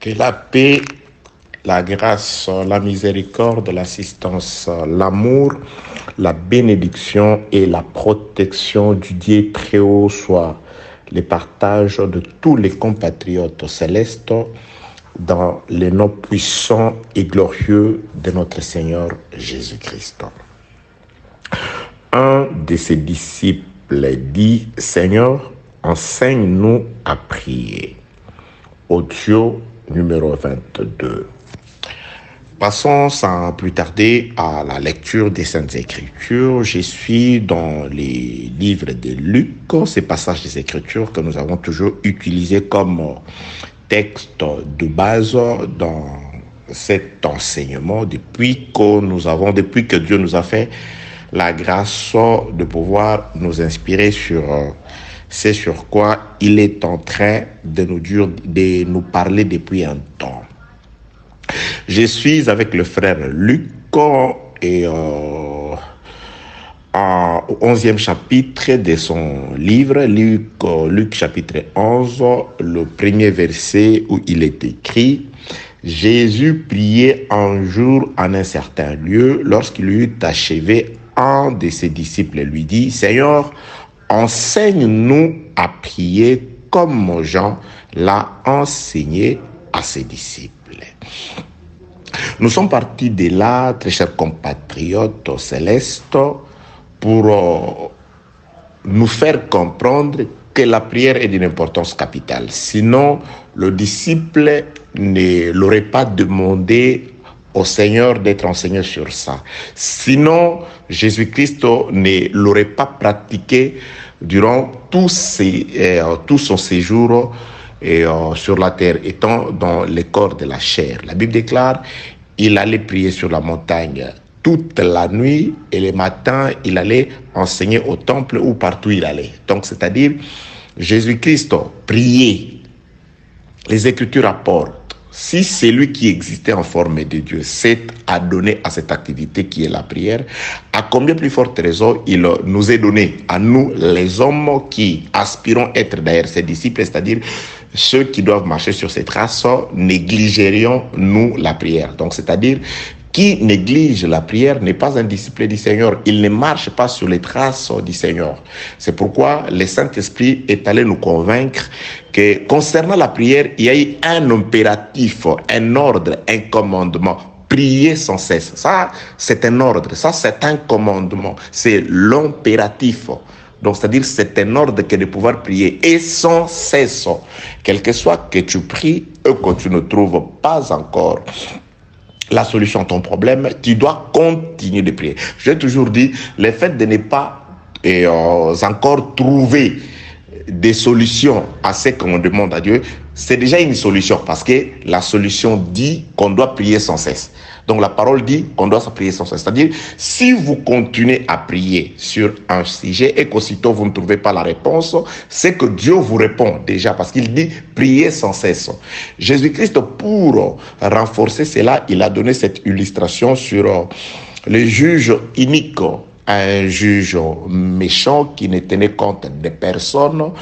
Que la paix, la grâce, la miséricorde, l'assistance, l'amour, la bénédiction et la protection du Dieu très haut soient les partages de tous les compatriotes célestes dans les noms puissants et glorieux de notre Seigneur Jésus-Christ. Un de ses disciples dit: Seigneur, enseigne-nous à prier. Audio numéro 22. Passons sans plus tarder à la lecture des Saintes Écritures. Je suis dans les livres de Luc, ces passages des Écritures que nous avons toujours utilisés comme texte de base dans cet enseignement depuis que Dieu nous a fait la grâce de pouvoir nous inspirer sur c'est sur quoi il est en train de nous parler depuis un temps. Je suis avec le frère Luc et au 11e chapitre de son livre, Luc chapitre 11, le premier verset où il est écrit: Jésus priait un jour en un certain lieu. Lorsqu'il eut achevé, un de ses disciples lui dit: Seigneur, enseigne-nous à prier comme Jean l'a enseigné à ses disciples. Nous sommes partis de là, très chers compatriotes célestes, pour nous faire comprendre que la prière est d'une importance capitale. Sinon, le disciple ne l'aurait pas demandé au Seigneur d'être enseigné sur ça. Sinon, Jésus-Christ ne l'aurait pas pratiqué durant tout son séjour sur la terre, étant dans le corps de la chair. La Bible déclare: il allait prier sur la montagne toute la nuit et le matin, il allait enseigner au temple ou partout il allait. Donc, c'est-à-dire, Jésus-Christ priait. Les Écritures rapportent: si c'est lui qui existait en forme de Dieu s'est adonné à cette activité qui est la prière, à combien plus forte raison il nous est donné, à nous les hommes qui aspirons être d'ailleurs ses disciples, c'est-à-dire ceux qui doivent marcher sur ses traces, négligerions-nous la prière. Donc, c'est-à-dire, qui néglige la prière n'est pas un disciple du Seigneur. Il ne marche pas sur les traces du Seigneur. C'est pourquoi le Saint-Esprit est allé nous convaincre que concernant la prière, il y a eu un impératif, un ordre, un commandement. Prier sans cesse. Ça, c'est un ordre. Ça, c'est un commandement. C'est l'impératif. Donc, c'est-à-dire, c'est un ordre que de pouvoir prier et sans cesse. Quel que soit que tu pries et que tu ne trouves pas encore la solution à ton problème, tu dois continuer de prier. J'ai toujours dit, le fait de ne pas encore trouver des solutions à ce qu'on demande à Dieu, c'est déjà une solution, parce que la solution dit qu'on doit prier sans cesse. Donc la parole dit qu'on doit prier sans cesse. C'est-à-dire, si vous continuez à prier sur un sujet et qu'aussitôt vous ne trouvez pas la réponse, c'est que Dieu vous répond déjà, parce qu'il dit prier sans cesse. Jésus-Christ, pour renforcer cela, il a donné cette illustration sur le juge inique, un juge méchant qui ne tenait compte de personne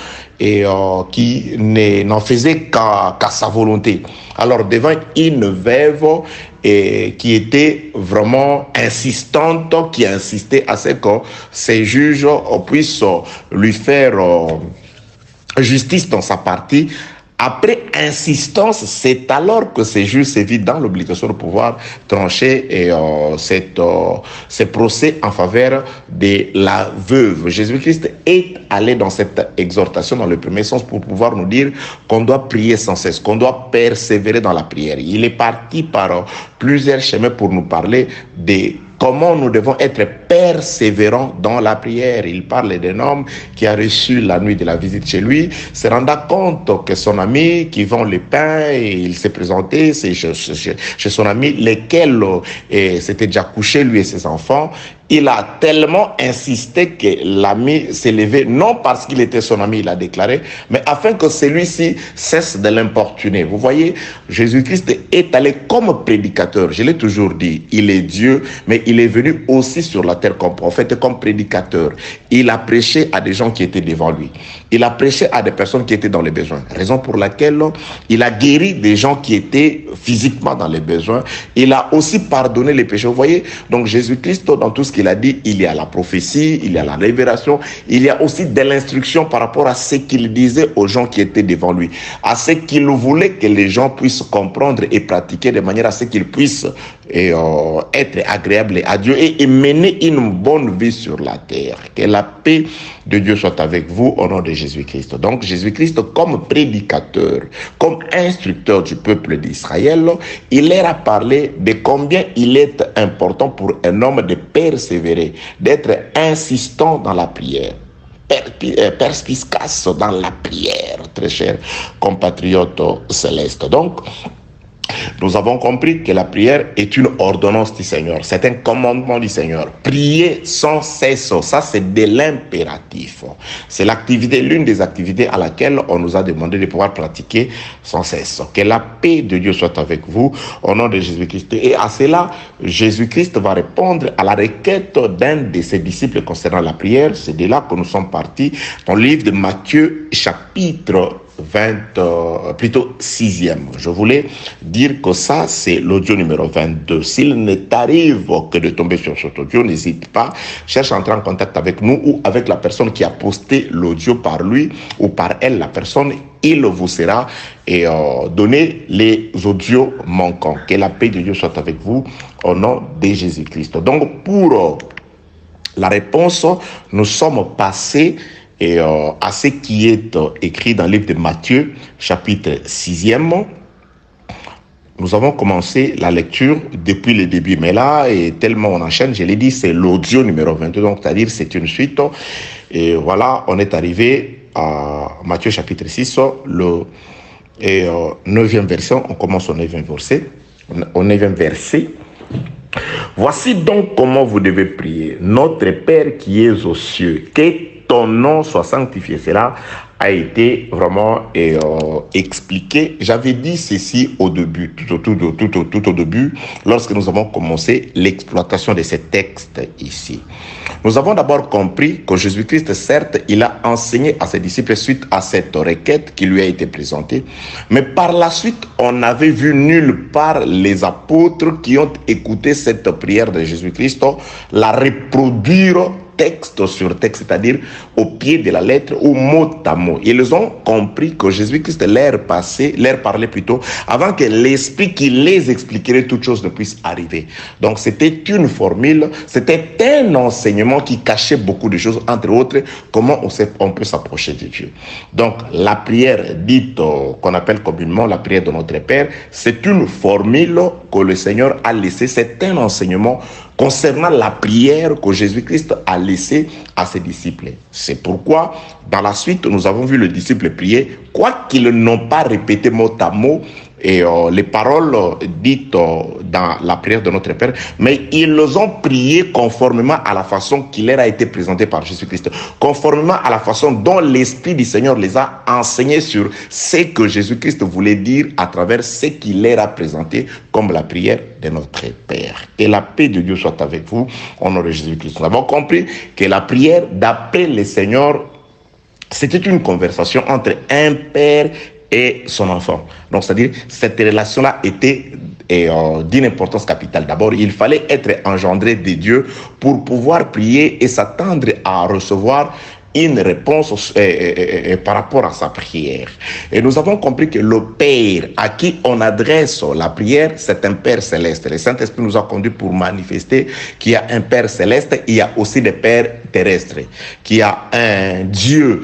et qui n'en faisait qu'à sa volonté. Alors, devant une veuve qui était vraiment insistante, qui insistait à ce que ces juges puissent lui faire justice dans sa partie, après insistance, c'est alors que ces juges se vit dans l'obligation de pouvoir trancher ce procès en faveur de la veuve. Jésus-Christ est allé dans cette exhortation dans le premier sens pour pouvoir nous dire qu'on doit prier sans cesse, qu'on doit persévérer dans la prière. Il est parti par plusieurs chemins pour nous parler de comment nous devons être persévérants dans la prière. Il parle d'un homme qui a reçu la nuit de la visite chez lui, se rendant compte que son ami qui vend le pain, et il s'est présenté chez son ami, lequel s'était déjà couché, lui et ses enfants. Il a tellement insisté que l'ami s'est levé, non parce qu'il était son ami, il a déclaré, mais afin que celui-ci cesse de l'importuner. Vous voyez, Jésus-Christ est allé comme prédicateur. Je l'ai toujours dit, il est Dieu, mais il est venu aussi sur la terre apôtre, comme prophète, comme prédicateur. Il a prêché à des gens qui étaient devant lui. Il a prêché à des personnes qui étaient dans les besoins. Raison pour laquelle il a guéri des gens qui étaient physiquement dans les besoins. Il a aussi pardonné les péchés. Vous voyez, donc Jésus-Christ, dans tout ce qu'il a dit, il y a la prophétie, il y a la révélation, il y a aussi de l'instruction par rapport à ce qu'il disait aux gens qui étaient devant lui, à ce qu'il voulait que les gens puissent comprendre et pratiquer de manière à ce qu'ils puissent être agréables à Dieu et mener une bonne vie sur la terre. Que la paix de Dieu soit avec vous au nom de Jésus-Christ. Donc Jésus-Christ, comme prédicateur, comme instructeur du peuple d'Israël, il leur a parlé de combien il est important pour un homme de persévérer, d'être insistant dans la prière, perspicace dans la prière, très cher compatriote céleste. Donc, nous avons compris que la prière est une ordonnance du Seigneur. C'est un commandement du Seigneur. Prier sans cesse, ça c'est de l'impératif. C'est l'activité, l'une des activités à laquelle on nous a demandé de pouvoir pratiquer sans cesse. Que la paix de Dieu soit avec vous au nom de Jésus-Christ. Et à cela, Jésus-Christ va répondre à la requête d'un de ses disciples concernant la prière. C'est de là que nous sommes partis dans le livre de Matthieu, chapitre 6e. Je voulais dire que ça, c'est l'audio numéro 22. S'il ne t'arrive que de tomber sur cet audio, n'hésite pas, cherche à entrer en contact avec nous ou avec la personne qui a posté l'audio par lui ou par elle, la personne, il vous sera donné les audios manquants. Que la paix de Dieu soit avec vous au nom de Jésus-Christ. Donc, pour la réponse, nous sommes passés à ce qui est écrit dans le livre de Matthieu, chapitre 6e. Nous avons commencé la lecture depuis le début, mais là, et tellement on enchaîne, je l'ai dit, c'est l'audio numéro 22, donc c'est-à-dire c'est une suite. Et voilà, on est arrivé à Matthieu chapitre 6, le 9e verset, on commence au 9e verset. Voici donc comment vous devez prier. Notre Père qui es aux cieux, que ton nom soit sanctifié. Cela a été vraiment expliqué. J'avais dit ceci au début, tout au début, lorsque nous avons commencé l'exploitation de ces textes ici. Nous avons d'abord compris que Jésus-Christ, certes, il a enseigné à ses disciples suite à cette requête qui lui a été présentée, mais par la suite, on n'avait vu nulle part les apôtres qui ont écouté cette prière de Jésus-Christ la reproduire texte sur texte, c'est-à-dire au pied de la lettre ou mot à mot. Ils ont compris que Jésus-Christ leur parlait plutôt avant que l'Esprit qui les expliquerait toutes choses ne puisse arriver. Donc c'était une formule, c'était un enseignement qui cachait beaucoup de choses, entre autres, comment on peut s'approcher de Dieu. Donc la prière dite qu'on appelle communément la prière de notre Père, c'est une formule que le Seigneur a laissée, c'est un enseignement concernant la prière que Jésus-Christ a laissée à ses disciples. C'est pourquoi, dans la suite, nous avons vu le disciple prier, quoiqu'ils n'ont pas répété mot à mot les paroles dites dans la prière de notre Père, mais ils ont prié conformément à la façon qui leur a été présentée par Jésus-Christ, conformément à la façon dont l'Esprit du Seigneur les a enseignés sur ce que Jésus-Christ voulait dire à travers ce qu'il leur a présenté comme la prière de notre Père. Que la paix de Dieu soit avec vous au nom de Jésus-Christ. Nous avons compris que la prière, d'après le Seigneur, c'était une conversation entre un père et son enfant. Donc, c'est-à-dire, cette relation-là était d'une importance capitale. D'abord, il fallait être engendré de Dieu pour pouvoir prier et s'attendre à recevoir une réponse par rapport à sa prière. Et nous avons compris que le Père à qui on adresse la prière, c'est un Père céleste. Le Saint-Esprit nous a conduits pour manifester qu'il y a un Père céleste, il y a aussi des Pères terrestres, qu'il y a un Dieu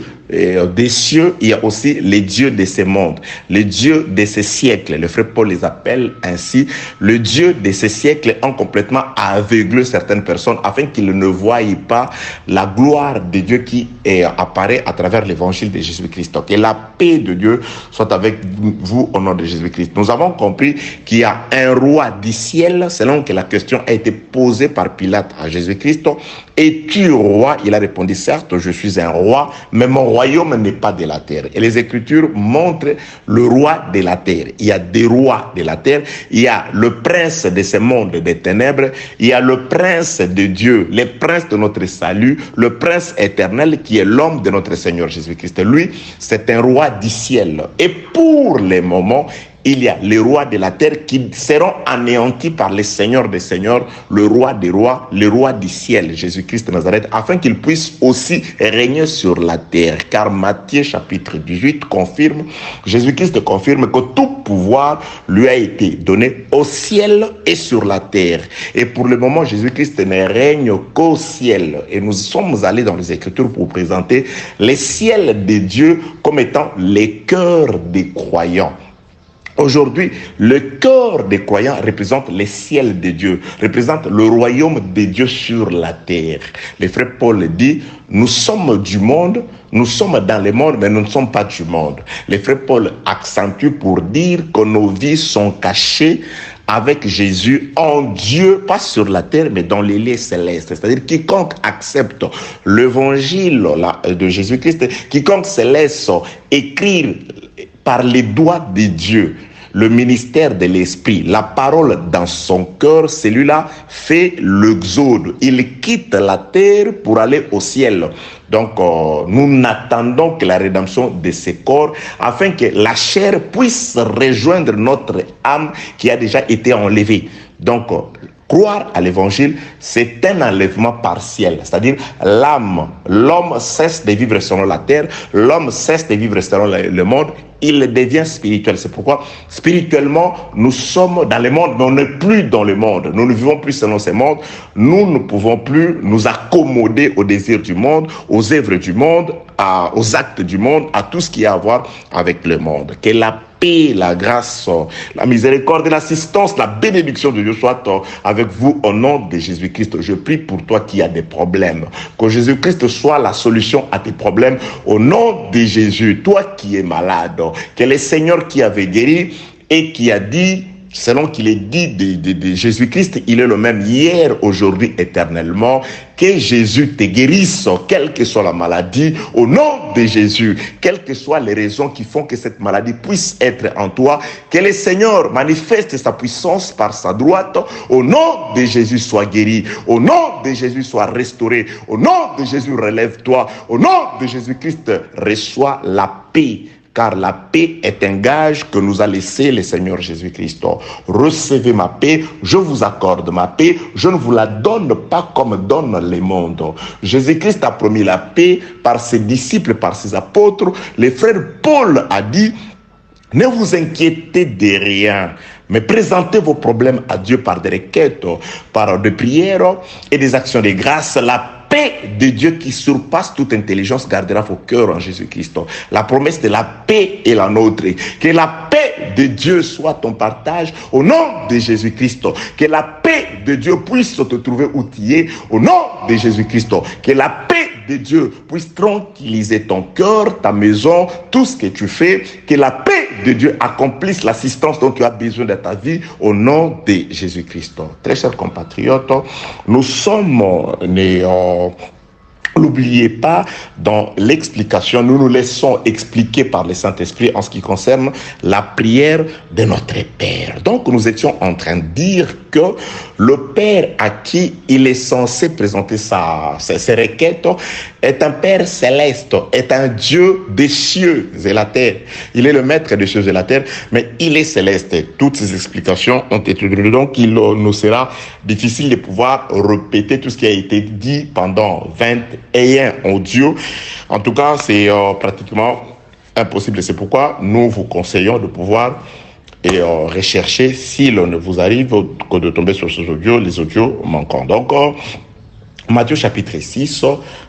des cieux, il y a aussi les dieux de ces mondes, les dieux de ces siècles. Le frère Paul les appelle ainsi. Le Dieu de ces siècles ont complètement aveuglé certaines personnes afin qu'ils ne voient pas la gloire de Dieu qui apparaît à travers l'évangile de Jésus-Christ. Que la paix de Dieu soit avec vous au nom de Jésus-Christ. Nous avons compris qu'il y a un roi du ciel, selon que la question a été posée par Pilate à Jésus-Christ. Es-tu roi? Il a répondu, certes, je suis un roi, mais mon roi royaume n'est pas de la terre. Et les Écritures montrent le roi de la terre. Il y a des rois de la terre. Il y a le prince de ce monde des ténèbres. Il y a le prince de Dieu, le prince de notre salut, le prince éternel qui est l'homme de notre Seigneur Jésus-Christ. Lui, c'est un roi du ciel. Et pour le moment, il y a les rois de la terre qui seront anéantis par le Seigneur des Seigneurs, le roi des rois, le roi du ciel, Jésus-Christ de Nazareth, afin qu'il puisse aussi régner sur la terre. Car Matthieu chapitre 18 confirme, Jésus-Christ confirme que tout pouvoir lui a été donné au ciel et sur la terre. Et pour le moment, Jésus-Christ ne règne qu'au ciel. Et nous sommes allés dans les Écritures pour présenter le ciel de Dieu comme étant les cœurs des croyants. Aujourd'hui, le cœur des croyants représente le ciel de Dieu, représente le royaume de Dieu sur la terre. Le frère Paul dit, nous sommes du monde, nous sommes dans le monde, mais nous ne sommes pas du monde. Le frère Paul accentue pour dire que nos vies sont cachées avec Jésus en Dieu, pas sur la terre, mais dans les lieux célestes. C'est-à-dire, quiconque accepte l'évangile de Jésus-Christ, quiconque se laisse écrire par les doigts de Dieu, le ministère de l'Esprit, la parole dans son cœur, celui-là fait l'exode. Il quitte la terre pour aller au ciel. Donc, nous n'attendons que la rédemption de ce corps afin que la chair puisse rejoindre notre âme qui a déjà été enlevée. Donc, croire à l'évangile, c'est un enlèvement partiel. C'est-à-dire, l'homme cesse de vivre selon la terre, l'homme cesse de vivre selon le monde, il devient spirituel. C'est pourquoi, spirituellement, nous sommes dans le monde, mais on n'est plus dans le monde. Nous ne vivons plus selon ce monde. Nous ne pouvons plus nous accommoder aux désirs du monde, aux œuvres du monde, aux actes du monde, à tout ce qui a à voir avec le monde. Que la paix, la grâce, la miséricorde, l'assistance, la bénédiction de Dieu soit avec vous au nom de Jésus-Christ. Je prie pour toi qui as des problèmes. Que Jésus-Christ soit la solution à tes problèmes au nom de Jésus. Toi qui es malade, que le Seigneur qui avait guéri et qui a dit, selon qu'il est dit de Jésus-Christ, il est le même hier, aujourd'hui, éternellement. Que Jésus te guérisse, quelle que soit la maladie, au nom de Jésus, quelles que soient les raisons qui font que cette maladie puisse être en toi, que le Seigneur manifeste sa puissance par sa droite, au nom de Jésus sois guéri, au nom de Jésus sois restauré, au nom de Jésus relève-toi, au nom de Jésus-Christ reçois la paix. Car la paix est un gage que nous a laissé le Seigneur Jésus-Christ. Recevez ma paix, je vous accorde ma paix, je ne vous la donne pas comme donne le monde. Jésus-Christ a promis la paix par ses disciples, par ses apôtres. Le frère Paul a dit, ne vous inquiétez de rien, mais présentez vos problèmes à Dieu par des requêtes, par des prières et des actions de grâce. La paix de Dieu qui surpasse toute intelligence gardera vos cœurs en Jésus-Christ. La promesse de la paix est la nôtre. Que la paix de Dieu soit ton partage au nom de Jésus-Christ. Que la paix de Dieu puisse te trouver où tu es au nom de Jésus-Christ. Que la paix de Dieu puisse tranquilliser ton cœur, ta maison, tout ce que tu fais. Que la paix de Dieu accomplisse l'assistance dont tu as besoin de ta vie au nom de Jésus-Christ. Très chers compatriotes, nous sommes nés N'oubliez pas, dans l'explication, nous nous laissons expliquer par le Saint-Esprit en ce qui concerne la prière de notre Père. Donc, nous étions en train de dire que le Père à qui il est censé présenter ses requêtes est un Père céleste, est un Dieu des cieux et la terre. Il est le maître des cieux et la terre, mais il est céleste. Toutes ces explications ont été données, donc il nous sera difficile de pouvoir répéter tout ce qui a été dit pendant 21 audios. En tout cas, c'est pratiquement impossible. C'est pourquoi nous vous conseillons de pouvoir rechercher, s'il ne vous arrive que de tomber sur ces audios, les audios manquants. Donc, Matthieu chapitre 6,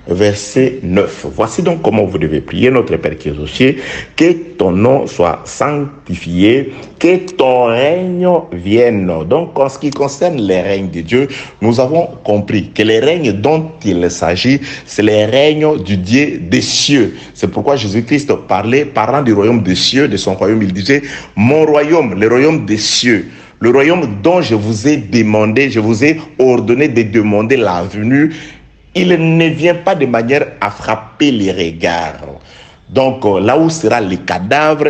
verset 9. Voici donc comment vous devez prier, notre Père qui es aux cieux, que ton nom soit sanctifié, que ton règne vienne. Donc, en ce qui concerne les règnes de Dieu, nous avons compris que les règnes dont il s'agit, c'est les règnes du Dieu des cieux. C'est pourquoi Jésus-Christ parlait, parlant du royaume des cieux, de son royaume, il disait, mon royaume, le royaume des cieux. Le royaume dont je vous ai demandé, je vous ai ordonné de demander la venue il ne vient pas de manière à frapper les regards. Donc là où sera les cadavres,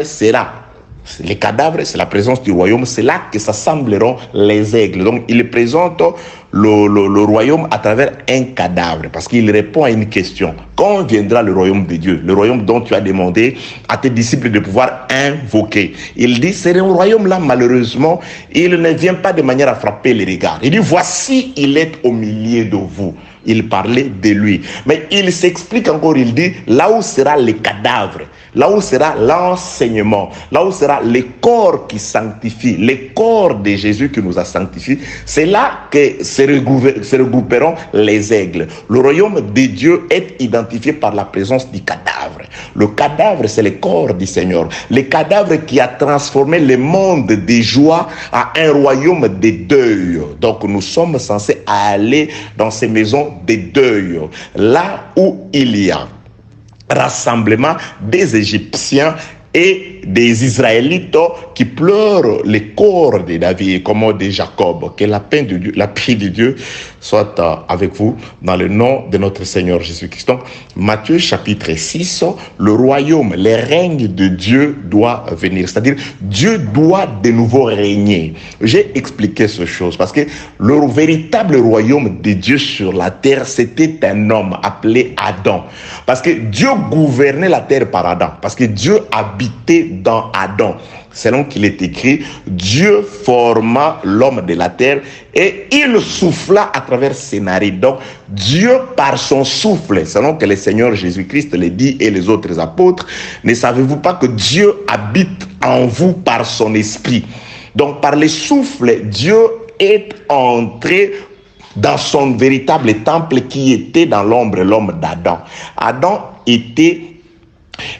les cadavres, c'est la présence du royaume, c'est là que s'assembleront les aigles. Donc il présente le royaume à travers un cadavre, parce qu'il répond à une question. Quand viendra le royaume de Dieu, le royaume dont tu as demandé à tes disciples de pouvoir invoquer? Il dit, c'est un royaume-là, malheureusement, il ne vient pas de manière à frapper les regards. Il dit, voici, il est au milieu de vous. Il parlait de lui. Mais il s'explique encore, il dit, là où sera les cadavres, là où sera l'enseignement, là où sera le corps qui sanctifie, le corps de Jésus qui nous a sanctifiés, c'est là que se regrouperont les aigles. Le royaume de Dieu est identifié par la présence du cadavre. Le cadavre, c'est le corps du Seigneur. Le cadavre qui a transformé le monde de joie à un royaume de deuil. Donc nous sommes censés aller dans ces maisons de deuil, là où il y a rassemblement des Égyptiens et des Israélites qui pleurent les corps de David, comme de Jacob. Que la paix de Dieu, la paix de Dieu soit avec vous dans le nom de notre Seigneur Jésus-Christ. Donc, Matthieu chapitre 6, le royaume, le règne de Dieu doit venir. C'est-à-dire, Dieu doit de nouveau régner. J'ai expliqué ces choses parce que le véritable royaume de Dieu sur la terre, c'était un homme appelé Adam. Parce que Dieu gouvernait la terre par Adam. Parce que Dieu habitait dans Adam. Selon qu'il est écrit, Dieu forma l'homme de la terre et il souffla à travers ses narines. Donc, Dieu par son souffle, selon que le Seigneur Jésus-Christ le dit et les autres apôtres, ne savez-vous pas que Dieu habite en vous par son esprit? Donc, par le souffle, Dieu est entré dans son véritable temple qui était dans l'ombre, l'homme d'Adam. Adam était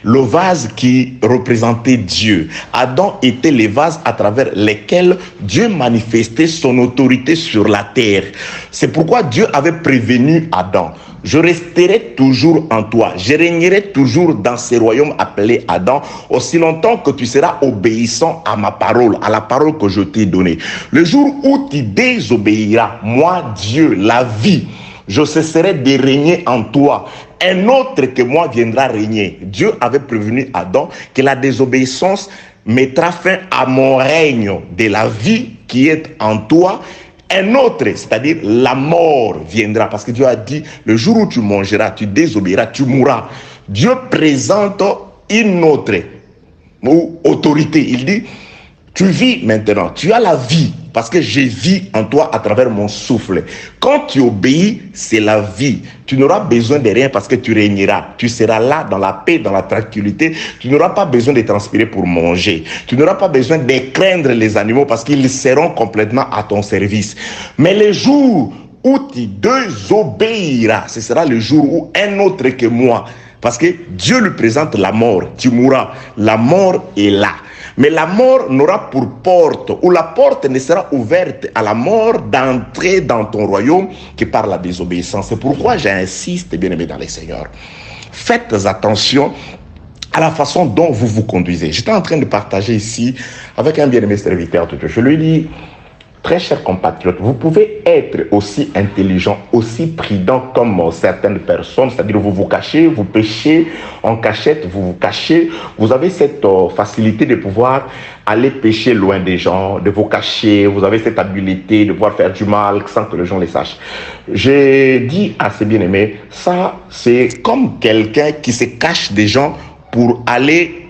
le vase qui représentait Dieu. Adam était le vase à travers lequel Dieu manifestait son autorité sur la terre. C'est pourquoi Dieu avait prévenu Adam. Je resterai toujours en toi. Je régnerai toujours dans ce royaume appelé Adam, aussi longtemps que tu seras obéissant à ma parole, à la parole que je t'ai donnée. Le jour où tu désobéiras, moi, Dieu, la vie, je cesserai de régner en toi. Un autre que moi viendra régner. Dieu avait prévenu Adam que la désobéissance mettra fin à mon règne de la vie qui est en toi. Un autre, c'est-à-dire la mort, viendra. Parce que Dieu a dit, le jour où tu mangeras, tu désobéiras, tu mourras. Dieu présente une autre autorité. Il dit, tu vis maintenant, tu as la vie. Parce que je vis en toi à travers mon souffle. Quand tu obéis, c'est la vie. Tu n'auras besoin de rien parce que tu régneras. Tu seras là dans la paix, dans la tranquillité. Tu n'auras pas besoin de transpirer pour manger. Tu n'auras pas besoin de craindre les animaux parce qu'ils seront complètement à ton service. Mais le jour où tu désobéiras, ce sera le jour où un autre que moi, parce que Dieu lui présente la mort, tu mourras. La mort est là. Mais la mort n'aura pour porte, ou la porte ne sera ouverte à la mort d'entrer dans ton royaume que par la désobéissance. C'est pourquoi j'insiste, bien aimé dans les Seigneurs. Faites attention à la façon dont vous vous conduisez. J'étais en train de partager ici avec un bien-aimé serviteur de Dieu. Je lui dis, très chers compatriotes, vous pouvez être aussi intelligent, aussi prudent comme certaines personnes, c'est-à-dire vous vous cachez, vous péchez en cachette, vous vous cachez, vous avez cette facilité de pouvoir aller pécher loin des gens, de vous cacher, vous avez cette habileté de pouvoir faire du mal sans que les gens le sachent. J'ai dit à ces bien-aimés, ça c'est comme quelqu'un qui se cache des gens pour aller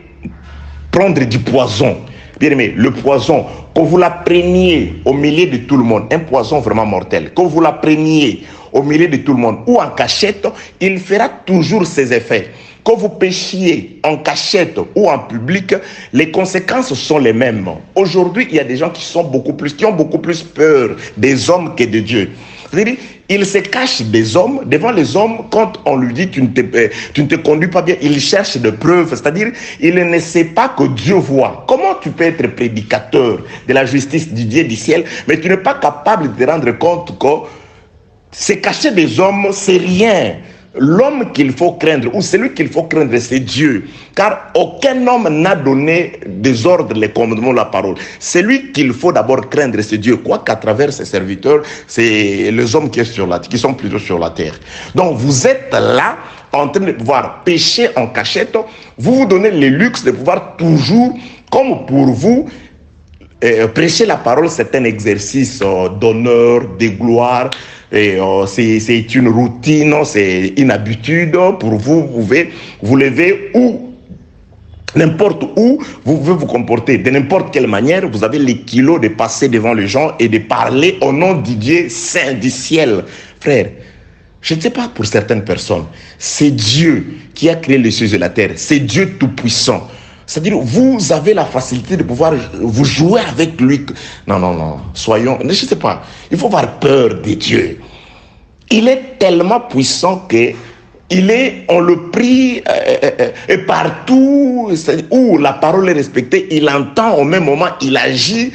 prendre du poison. Bien aimé, le poison, quand vous la preniez au milieu de tout le monde, un poison vraiment mortel, quand vous la preniez au milieu de tout le monde ou en cachette, il fera toujours ses effets. Quand vous péchiez en cachette ou en public, les conséquences sont les mêmes. Aujourd'hui, il y a des gens qui ont beaucoup plus peur des hommes que de Dieu. C'est-à-dire, il se cache des hommes, devant les hommes, quand on lui dit tu ne te conduis pas bien, il cherche des preuves, c'est-à-dire, il ne sait pas que Dieu voit. Comment tu peux être prédicateur de la justice du Dieu du ciel, mais tu n'es pas capable de te rendre compte que se cacher des hommes, c'est rien. L'homme qu'il faut craindre, ou celui qu'il faut craindre, c'est Dieu. Car aucun homme n'a donné des ordres, les commandements, la parole. Celui qu'il faut d'abord craindre, c'est Dieu. Quoiqu'à travers ses serviteurs, c'est les hommes qui sont plutôt sur la terre. Donc vous êtes là, en train de pouvoir pécher en cachette. Vous vous donnez le luxe de pouvoir toujours, comme pour vous, prêcher la parole, c'est un exercice d'honneur, de gloire. C'est une routine, c'est une habitude pour vous. Vous pouvez vous lever ou n'importe où, vous pouvez vous comporter de n'importe quelle manière. Vous avez les kilos de passer devant les gens et de parler au nom du Dieu saint du ciel. Frère, je ne sais pas pour certaines personnes, c'est Dieu qui a créé les cieux et la terre. C'est Dieu tout-puissant. C'est-à-dire, vous avez la facilité de pouvoir vous jouer avec lui. Non. Soyons, je ne sais pas. Il faut avoir peur de Dieu. Il est tellement puissant que on le prie et partout où la parole est respectée, il entend au même moment, il agit.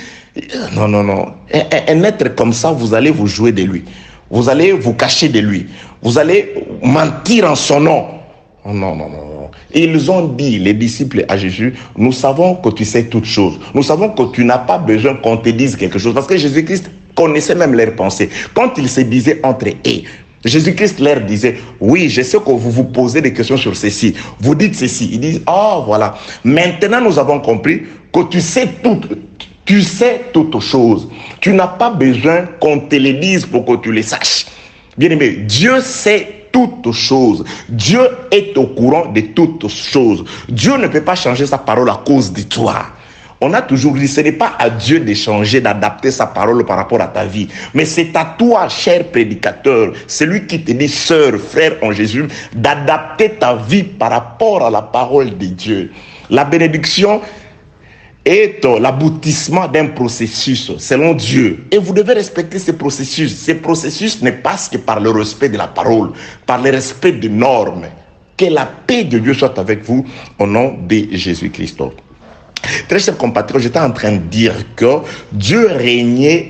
Non. Un être comme ça, vous allez vous jouer de lui. Vous allez vous cacher de lui. Vous allez mentir en son nom. Non. Ils ont dit, les disciples à Jésus, nous savons que tu sais toutes choses. Nous savons que tu n'as pas besoin qu'on te dise quelque chose. Parce que Jésus-Christ connaissait même leurs pensées. Quand ils se disaient entre eux, Jésus-Christ leur disait, oui, je sais que vous vous posez des questions sur ceci. Vous dites ceci. Ils disent, oh voilà. Maintenant, nous avons compris que tu sais toutes choses. Tu n'as pas besoin qu'on te les dise pour que tu les saches. Bien aimé, Dieu sait toutes choses. Dieu est au courant de toutes choses. Dieu ne peut pas changer sa parole à cause de toi. On a toujours dit, ce n'est pas à Dieu de changer, d'adapter sa parole par rapport à ta vie. Mais c'est à toi, cher prédicateur, celui qui te dit, sœur, frère en Jésus, d'adapter ta vie par rapport à la parole de Dieu. La bénédiction est l'aboutissement d'un processus selon Dieu. Et vous devez respecter ce processus. Ce processus ne passe que par le respect de la parole, par le respect des normes. Que la paix de Dieu soit avec vous au nom de Jésus-Christ. Très chers compatriotes, j'étais en train de dire que Dieu régnait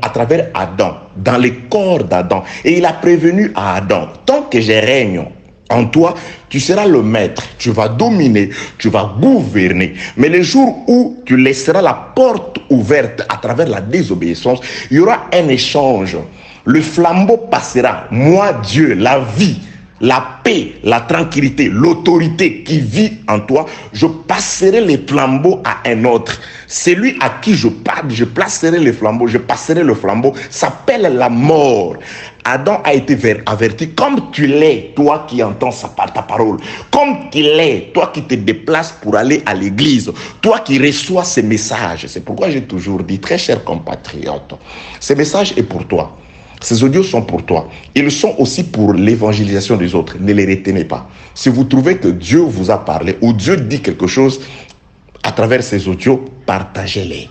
à travers Adam, dans le corps d'Adam. Et il a prévenu à Adam, tant que je règne en toi, tu seras le maître, tu vas dominer, tu vas gouverner. Mais le jour où tu laisseras la porte ouverte à travers la désobéissance, il y aura un échange. Le flambeau passera. Moi, Dieu, la vie, la paix, la tranquillité, l'autorité qui vit en toi, je passerai les flambeaux à un autre. Celui à qui je parle, je placerai les flambeaux, je passerai le flambeau, s'appelle la mort. Adam a été averti, comme tu l'es, toi qui entends ta parole, comme tu l'es, toi qui te déplaces pour aller à l'église, toi qui reçois ces messages. C'est pourquoi j'ai toujours dit, très chers compatriotes, ce message est pour toi. Ces audios sont pour toi. Ils sont aussi pour l'évangélisation des autres. Ne les retenez pas. Si vous trouvez que Dieu vous a parlé ou Dieu dit quelque chose à travers ces audios, partagez-les.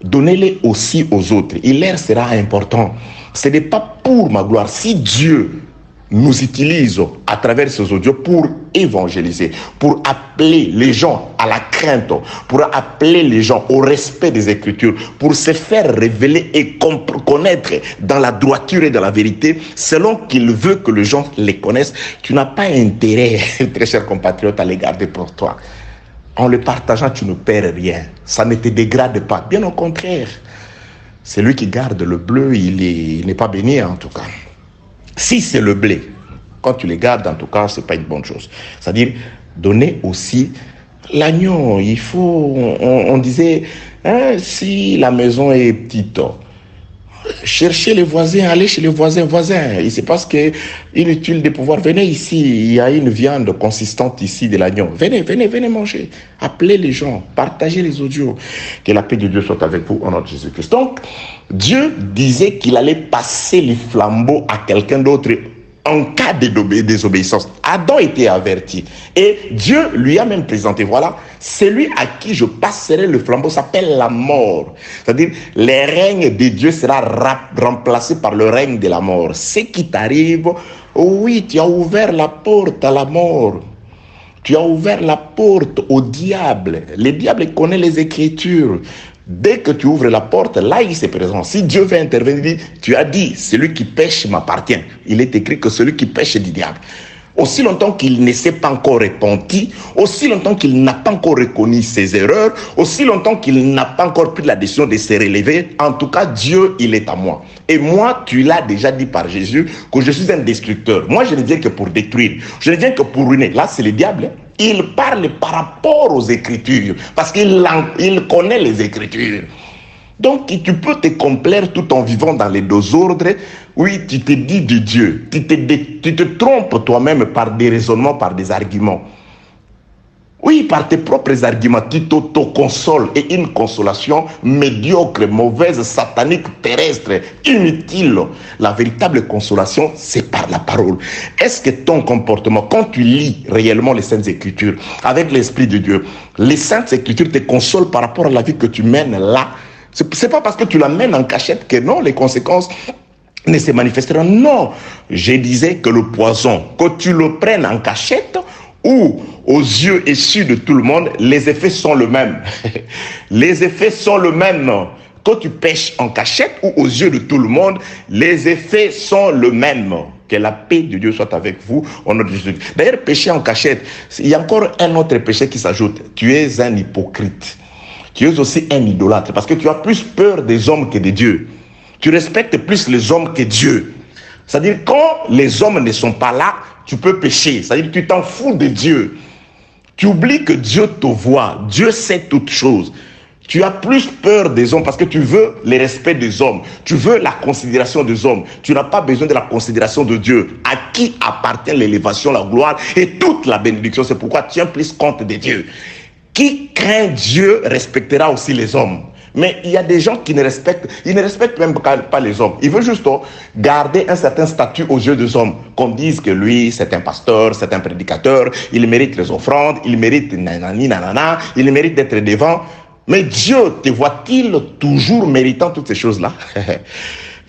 Donnez-les aussi aux autres. Il leur sera important. Ce n'est pas pour ma gloire. Si Dieu nous utilise à travers ces audios pour évangéliser, pour appeler les gens à la crainte, pour appeler les gens au respect des Écritures, pour se faire révéler et connaître dans la droiture et dans la vérité, selon qu'il veut que les gens les connaissent, tu n'as pas intérêt, très chers compatriotes, à les garder pour toi. En le partageant, tu ne perds rien. Ça ne te dégrade pas. Bien au contraire. Celui qui garde le bleu, il n'est pas béni en tout cas. Si c'est le blé, quand tu les gardes, en tout cas, ce n'est pas une bonne chose. C'est-à-dire, donner aussi l'agneau. Il faut, on disait, hein, si la maison est petite, cherchez les voisins, allez chez les voisins. Il se passe que inutile de pouvoir, venez ici, il y a une viande consistante ici de l'agneau. Venez manger. Appelez les gens, partagez les audios. Que la paix de Dieu soit avec vous au nom de Jésus-Christ. Donc, Dieu disait qu'il allait passer les flambeaux à quelqu'un d'autre en cas de désobéissance. Adam était averti. Et Dieu lui a même présenté, voilà, celui à qui je passerai le flambeau s'appelle la mort. C'est-à-dire, le règne de Dieu sera remplacé par le règne de la mort. Ce qui t'arrive, oui, tu as ouvert la porte à la mort. Tu as ouvert la porte au diable. Le diable connaît les Écritures. Dès que tu ouvres la porte, là il se présente. Si Dieu veut intervenir, tu as dit, celui qui pêche m'appartient. Il est écrit que celui qui pêche est du diable. Aussi longtemps qu'il ne s'est pas encore repenti, aussi longtemps qu'il n'a pas encore reconnu ses erreurs, aussi longtemps qu'il n'a pas encore pris la décision de se relever, en tout cas, Dieu, il est à moi. Et moi, tu l'as déjà dit par Jésus, que je suis un destructeur. Moi, je ne viens que pour détruire. Je ne viens que pour ruiner. Là, c'est le diable. Il parle par rapport aux Écritures, parce qu'il connaît les Écritures. Donc, tu peux te complaire tout en vivant dans les deux ordres. Oui, tu te dis de Dieu. Tu te trompes toi-même par des raisonnements, par des arguments. Oui, par tes propres arguments, tu t'auto-consoles. Et une consolation médiocre, mauvaise, satanique, terrestre, inutile. La véritable consolation, c'est par la parole. Est-ce que ton comportement, quand tu lis réellement les Saintes Écritures, avec l'Esprit de Dieu, les Saintes Écritures te consolent par rapport à la vie que tu mènes là? C'est pas parce que tu l'amènes en cachette que non, les conséquences ne se manifesteront. Non, je disais que le poison, que tu le prennes en cachette ou aux yeux issus de tout le monde, les effets sont les mêmes. Les effets sont les mêmes. Quand tu pêches en cachette ou aux yeux de tout le monde, les effets sont les mêmes. Que la paix de Dieu soit avec vous. D'ailleurs, pécher en cachette, il y a encore un autre péché qui s'ajoute. Tu es un hypocrite. Tu es aussi un idolâtre parce que tu as plus peur des hommes que de Dieu. Tu respectes plus les hommes que Dieu. C'est-à-dire, quand les hommes ne sont pas là, tu peux pécher. C'est-à-dire, tu t'en fous de Dieu. Tu oublies que Dieu te voit. Dieu sait toutes choses. Tu as plus peur des hommes parce que tu veux le respect des hommes. Tu veux la considération des hommes. Tu n'as pas besoin de la considération de Dieu, à qui appartient l'élévation, la gloire et toute la bénédiction. C'est pourquoi tiens plus compte de Dieu. Qui craint Dieu respectera aussi les hommes. Mais il y a des gens qui ne respectent, ils ne respectent même pas les hommes. Ils veulent juste garder un certain statut aux yeux des hommes. Qu'on dise que lui, c'est un pasteur, c'est un prédicateur, il mérite les offrandes, il mérite nanani, nanana, il mérite d'être devant. Mais Dieu te voit-il toujours méritant toutes ces choses-là?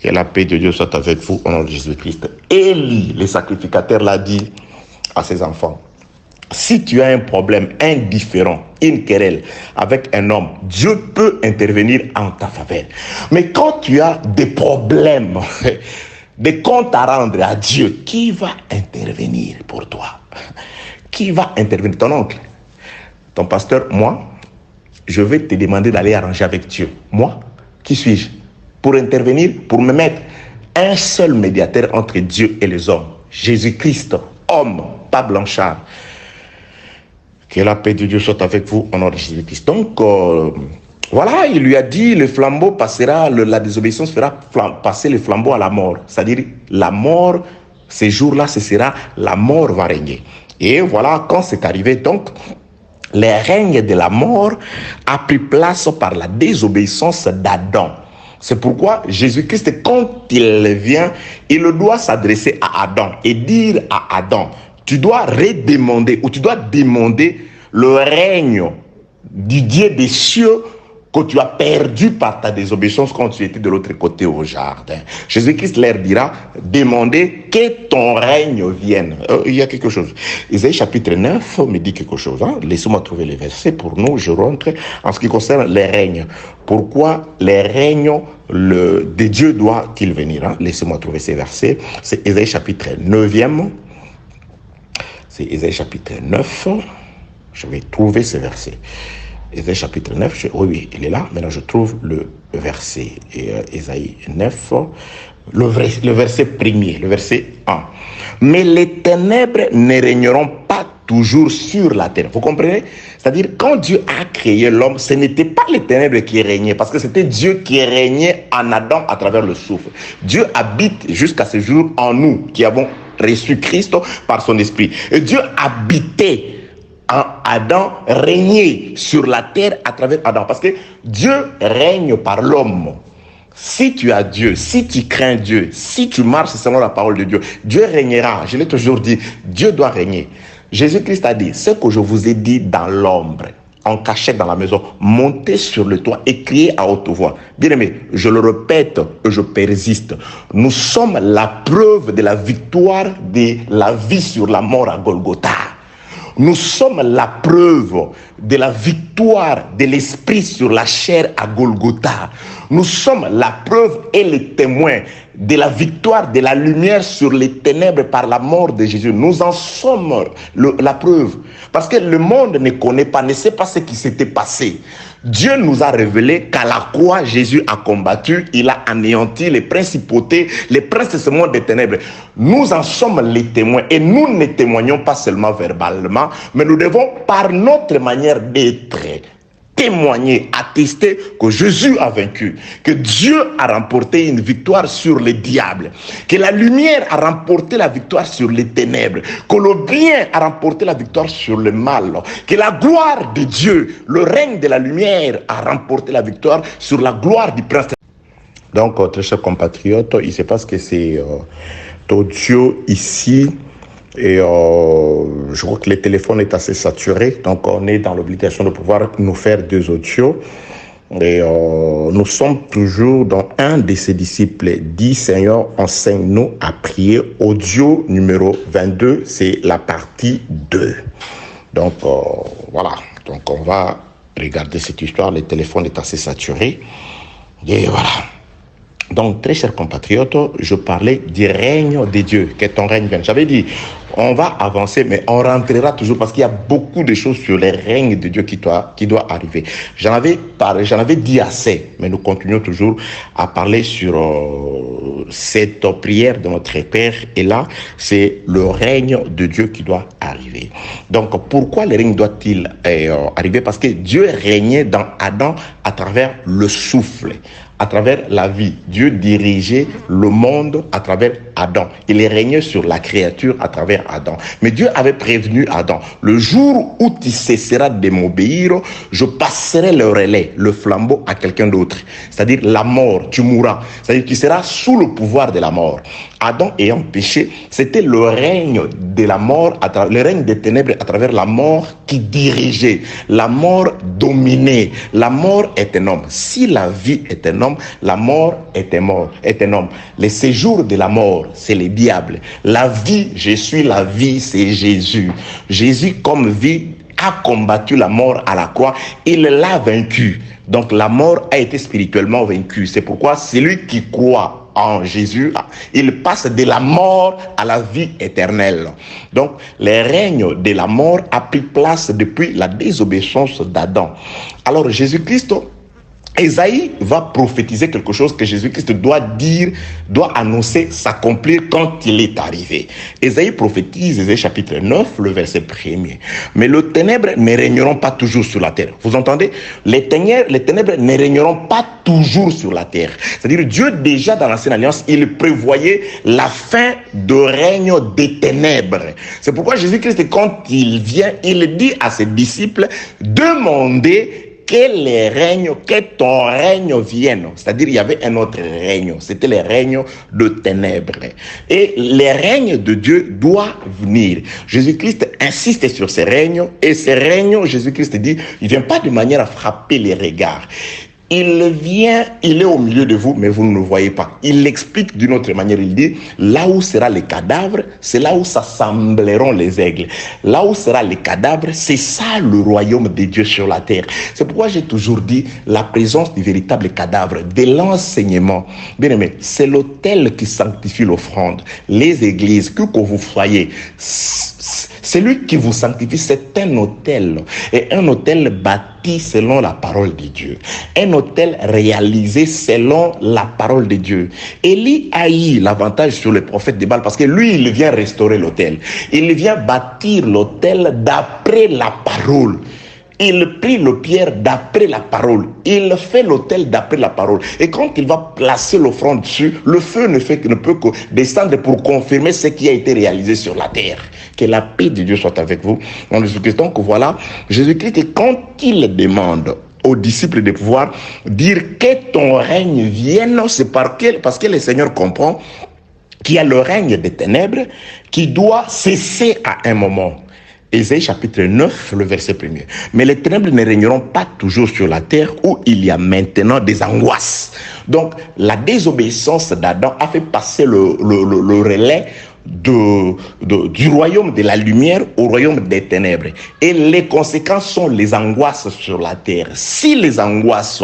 Que la paix de Dieu soit avec vous au nom de Jésus-Christ. Élie, le sacrificateur, l'a dit à ses enfants. Si tu as un problème, un différend, une querelle avec un homme, Dieu peut intervenir en ta faveur. Mais quand tu as des problèmes, des comptes à rendre à Dieu, qui va intervenir pour toi? Qui va intervenir? Ton oncle, ton pasteur, moi, je vais te demander d'aller arranger avec Dieu. Moi, qui suis-je? Pour intervenir, pour me mettre un seul médiateur entre Dieu et les hommes. Jésus-Christ, homme, pas blanchard. Que la paix de Dieu soit avec vous au nom de Jésus-Christ. Donc, voilà, il lui a dit, le flambeau passera, la désobéissance fera passer le flambeau à la mort. C'est-à-dire, la mort, ces jours-là, ce sera, la mort va régner. Et voilà, quand c'est arrivé, donc, le règne de la mort a pris place par la désobéissance d'Adam. C'est pourquoi Jésus-Christ, quand il vient, il doit s'adresser à Adam et dire à Adam, tu dois redemander ou tu dois demander le règne du Dieu des cieux que tu as perdu par ta désobéissance quand tu étais de l'autre côté au jardin. Jésus-Christ leur dira, demandez que ton règne vienne. Il y a quelque chose. Isaïe chapitre 9 me dit quelque chose. Hein? Laissez-moi trouver les versets pour nous. Je rentre en ce qui concerne les règnes. Pourquoi les règnes de Dieu doit-il venir? Hein? Laissez-moi trouver ces versets. C'est Isaïe chapitre 9e. C'est Isaïe chapitre 9. Je vais trouver ce verset. Isaïe chapitre 9, oui, il est là. Maintenant, je trouve le verset. Isaïe 9, le verset premier, le verset 1. Mais les ténèbres ne régneront pas toujours sur la terre. Vous comprenez? C'est-à-dire, quand Dieu a créé l'homme, ce n'était pas les ténèbres qui régnaient, parce que c'était Dieu qui régnait en Adam à travers le souffle. Dieu habite jusqu'à ce jour en nous, qui avons reçu Christ par son esprit. Et Dieu habitait en Adam, régnait sur la terre à travers Adam. Parce que Dieu règne par l'homme. Si tu as Dieu, si tu crains Dieu, si tu marches selon la parole de Dieu, Dieu régnera. Je l'ai toujours dit, Dieu doit régner. Jésus-Christ a dit, ce que je vous ai dit dans l'ombre, en cachette dans la maison, montez sur le toit et criez à haute voix. Bien aimé, je le répète et je persiste. Nous sommes la preuve de la victoire de la vie sur la mort à Golgotha. Nous sommes la preuve de la victoire de l'esprit sur la chair à Golgotha. Nous sommes la preuve et le témoin de la victoire de la lumière sur les ténèbres par la mort de Jésus. Nous en sommes la preuve. Parce que le monde ne connaît pas, ne sait pas ce qui s'était passé. Dieu nous a révélé qu'à la croix, Jésus a combattu, il a anéanti les principautés, les princes de ce monde des ténèbres. Nous en sommes les témoins et nous ne témoignons pas seulement verbalement, mais nous devons par notre manière d'être témoigner, attester que Jésus a vaincu, que Dieu a remporté une victoire sur les diables, que la lumière a remporté la victoire sur les ténèbres, que le bien a remporté la victoire sur le mal, que la gloire de Dieu, le règne de la lumière a remporté la victoire sur la gloire du prince. Donc, très chers compatriotes, il se passe que c'est audio ici. Et je crois que le téléphone est assez saturé, donc on est dans l'obligation de pouvoir nous faire 2 audios. Et nous sommes toujours dans un de ses disciples dit Seigneur, enseigne-nous à prier. Audio numéro 22, c'est la partie 2. Donc voilà, donc on va regarder cette histoire. Le téléphone est assez saturé. Et voilà. Donc, très chers compatriotes, je parlais du règne de Dieu, que ton règne vienne. J'avais dit, on va avancer, mais on rentrera toujours parce qu'il y a beaucoup de choses sur le règne de Dieu qui doit arriver. J'en avais dit assez, mais nous continuons toujours à parler sur cette prière de notre Père. Et là, c'est le règne de Dieu qui doit arriver. Donc, pourquoi le règne doit-il arriver? Parce que Dieu régnait dans Adam à travers le souffle, à travers la vie. Dieu dirigeait le monde à travers Adam. Il régnait sur la créature à travers Adam. Mais Dieu avait prévenu Adam, le jour où tu cesseras de m'obéir, je passerai le relais, le flambeau à quelqu'un d'autre. C'est-à-dire la mort, tu mourras. C'est-à-dire que tu seras sous le pouvoir de la mort. Adam ayant péché, c'était le règne de la mort, le règne des ténèbres à travers la mort qui dirigeait. La mort dominait. La mort est un homme. Si la vie est un homme, la mort est un homme. Le séjour de la mort, c'est le diable. La vie, je suis la vie, c'est Jésus. Jésus, comme vie, a combattu la mort à la croix. Il l'a vaincu. Donc la mort a été spirituellement vaincue. C'est pourquoi celui qui croit en Jésus, il passe de la mort à la vie éternelle. Donc, le règne de la mort a pris place depuis la désobéissance d'Adam. Alors, Jésus-Christ, Ésaïe va prophétiser quelque chose que Jésus-Christ doit dire, doit annoncer, s'accomplir quand il est arrivé. Ésaïe prophétise, Ésaïe chapitre 9, le verset 1er. Mais les ténèbres ne régneront pas toujours sur la terre. Vous entendez? Les ténèbres ne régneront pas toujours sur la terre. C'est-à-dire Dieu déjà dans l'Ancienne Alliance, il prévoyait la fin de règne des ténèbres. C'est pourquoi Jésus-Christ, quand il vient, il dit à ses disciples, demandez que ton règne vienne. C'est-à-dire, il y avait un autre règne. C'était le règne de ténèbres. Et le règne de Dieu doit venir. Jésus-Christ insiste sur ce règne. Et ce règne, Jésus-Christ dit, il ne vient pas de manière à frapper les regards. Il vient, il est au milieu de vous, mais vous ne le voyez pas. Il l'explique d'une autre manière. Il dit, là où sera les cadavres, c'est là où s'assembleront les aigles. Là où sera les cadavres, c'est ça le royaume de Dieu sur la terre. C'est pourquoi j'ai toujours dit, la présence du véritable cadavre, de l'enseignement. Bien aimé, c'est l'autel qui sanctifie l'offrande. Les églises, que vous soyez, celui qui vous sanctifie, c'est un autel. Et un autel bâti selon la parole de Dieu. Un autel réalisé selon la parole de Dieu. Élie a eu l'avantage sur le prophète de Baal parce que lui, il vient restaurer l'autel. Il vient bâtir l'autel d'après la parole. Il prit le pierre d'après la parole. Il fait l'autel d'après la parole. Et quand il va placer l'offrande dessus, le feu ne peut que descendre pour confirmer ce qui a été réalisé sur la terre. Que la paix de Dieu soit avec vous. Donc voilà, Jésus-Christ, quand il demande aux disciples de pouvoir dire que ton règne vienne, c'est parce que le Seigneur comprend qu'il y a le règne des ténèbres qui doit cesser à un moment. Ésaïe chapitre 9, le verset 1er. Mais les ténèbres ne régneront pas toujours sur la terre où il y a maintenant des angoisses. Donc, la désobéissance d'Adam a fait passer le relais du royaume de la lumière au royaume des ténèbres. Et les conséquences sont les angoisses sur la terre. Si les angoisses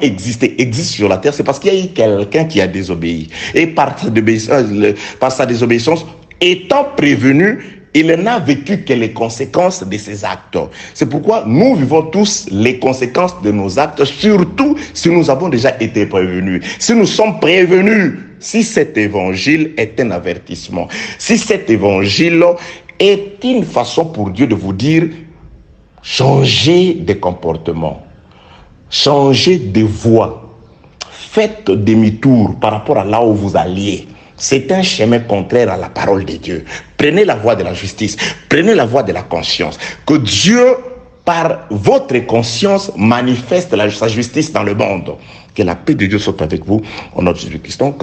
existent sur la terre, c'est parce qu'il y a eu quelqu'un qui a désobéi. Et par sa désobéissance, étant prévenu, il n'a vécu que les conséquences de ses actes. C'est pourquoi nous vivons tous les conséquences de nos actes, surtout si nous avons déjà été prévenus. Si nous sommes prévenus, si cet évangile est un avertissement, si cet évangile est une façon pour Dieu de vous dire, changez de comportement, changez de voie, faites demi-tour par rapport à là où vous alliez. C'est un chemin contraire à la parole de Dieu. Prenez la voie de la justice, prenez la voie de la conscience. Que Dieu, par votre conscience, manifeste sa justice dans le monde. Que la paix de Dieu soit avec vous, au nom de Jésus-Christ. Donc,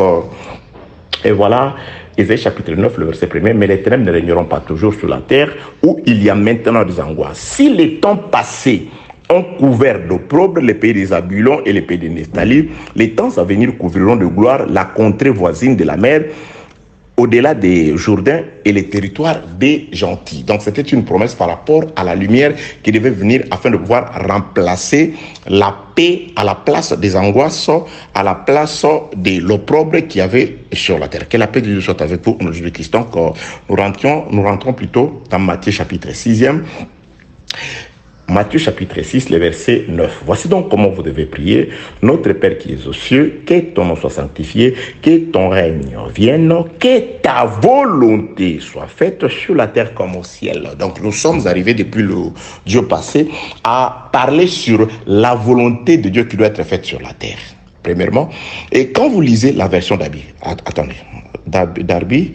et voilà, Ésaïe chapitre 9, le verset 1er. Mais les ténèbres ne régneront pas toujours sur la terre, où il y a maintenant des angoisses. Si les temps passés ont couvert d'opprobre les pays des Zabulon et les pays des Nephtali, les temps à venir couvriront de gloire la contrée voisine de la mer, au-delà des Jourdains et les territoires des gentils. Donc c'était une promesse par rapport à la lumière qui devait venir afin de pouvoir remplacer la paix à la place des angoisses, à la place de l'opprobre qu'il y avait sur la terre. Que la paix de Dieu soit avec vous, au nom de Jésus-Christ. Donc nous rentrons plutôt dans Matthieu chapitre 6e. Matthieu chapitre 6, le verset 9. Voici donc comment vous devez prier. Notre Père qui es aux cieux, que ton nom soit sanctifié, que ton règne vienne, que ta volonté soit faite sur la terre comme au ciel. Donc nous sommes arrivés depuis le Dieu passé à parler sur la volonté de Dieu qui doit être faite sur la terre. Premièrement, et quand vous lisez la version d'Darby, Darby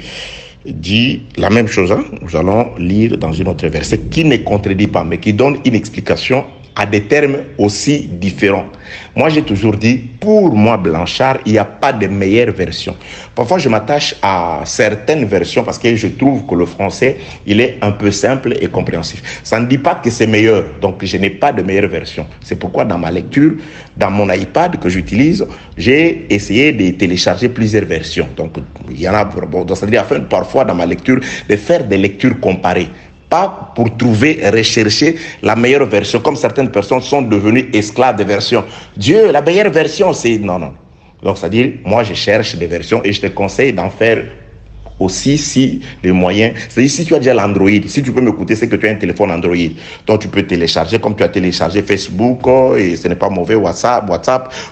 dit la même chose. Nous allons lire dans une autre verset qui ne contredit pas, mais qui donne une explication à des termes aussi différents. Moi, j'ai toujours dit, pour moi, Blanchard, il n'y a pas de meilleure version. Parfois, je m'attache à certaines versions parce que je trouve que le français, il est un peu simple et compréhensif. Ça ne dit pas que c'est meilleur, donc je n'ai pas de meilleure version. C'est pourquoi dans ma lecture, dans mon iPad que j'utilise, j'ai essayé de télécharger plusieurs versions. Donc, il y en a, donc ça veut dire, afin parfois dans ma lecture, de faire des lectures comparées. Pas pour trouver, rechercher la meilleure version, comme certaines personnes sont devenues esclaves des versions. Dieu, la meilleure version, c'est... Non. Donc, c'est-à-dire, moi, je cherche des versions et je te conseille d'en faire aussi si les moyens... C'est-à-dire, si tu as déjà l'Android, si tu peux m'écouter, c'est que tu as un téléphone Android. Donc, tu peux télécharger, comme tu as téléchargé Facebook, et ce n'est pas mauvais, WhatsApp,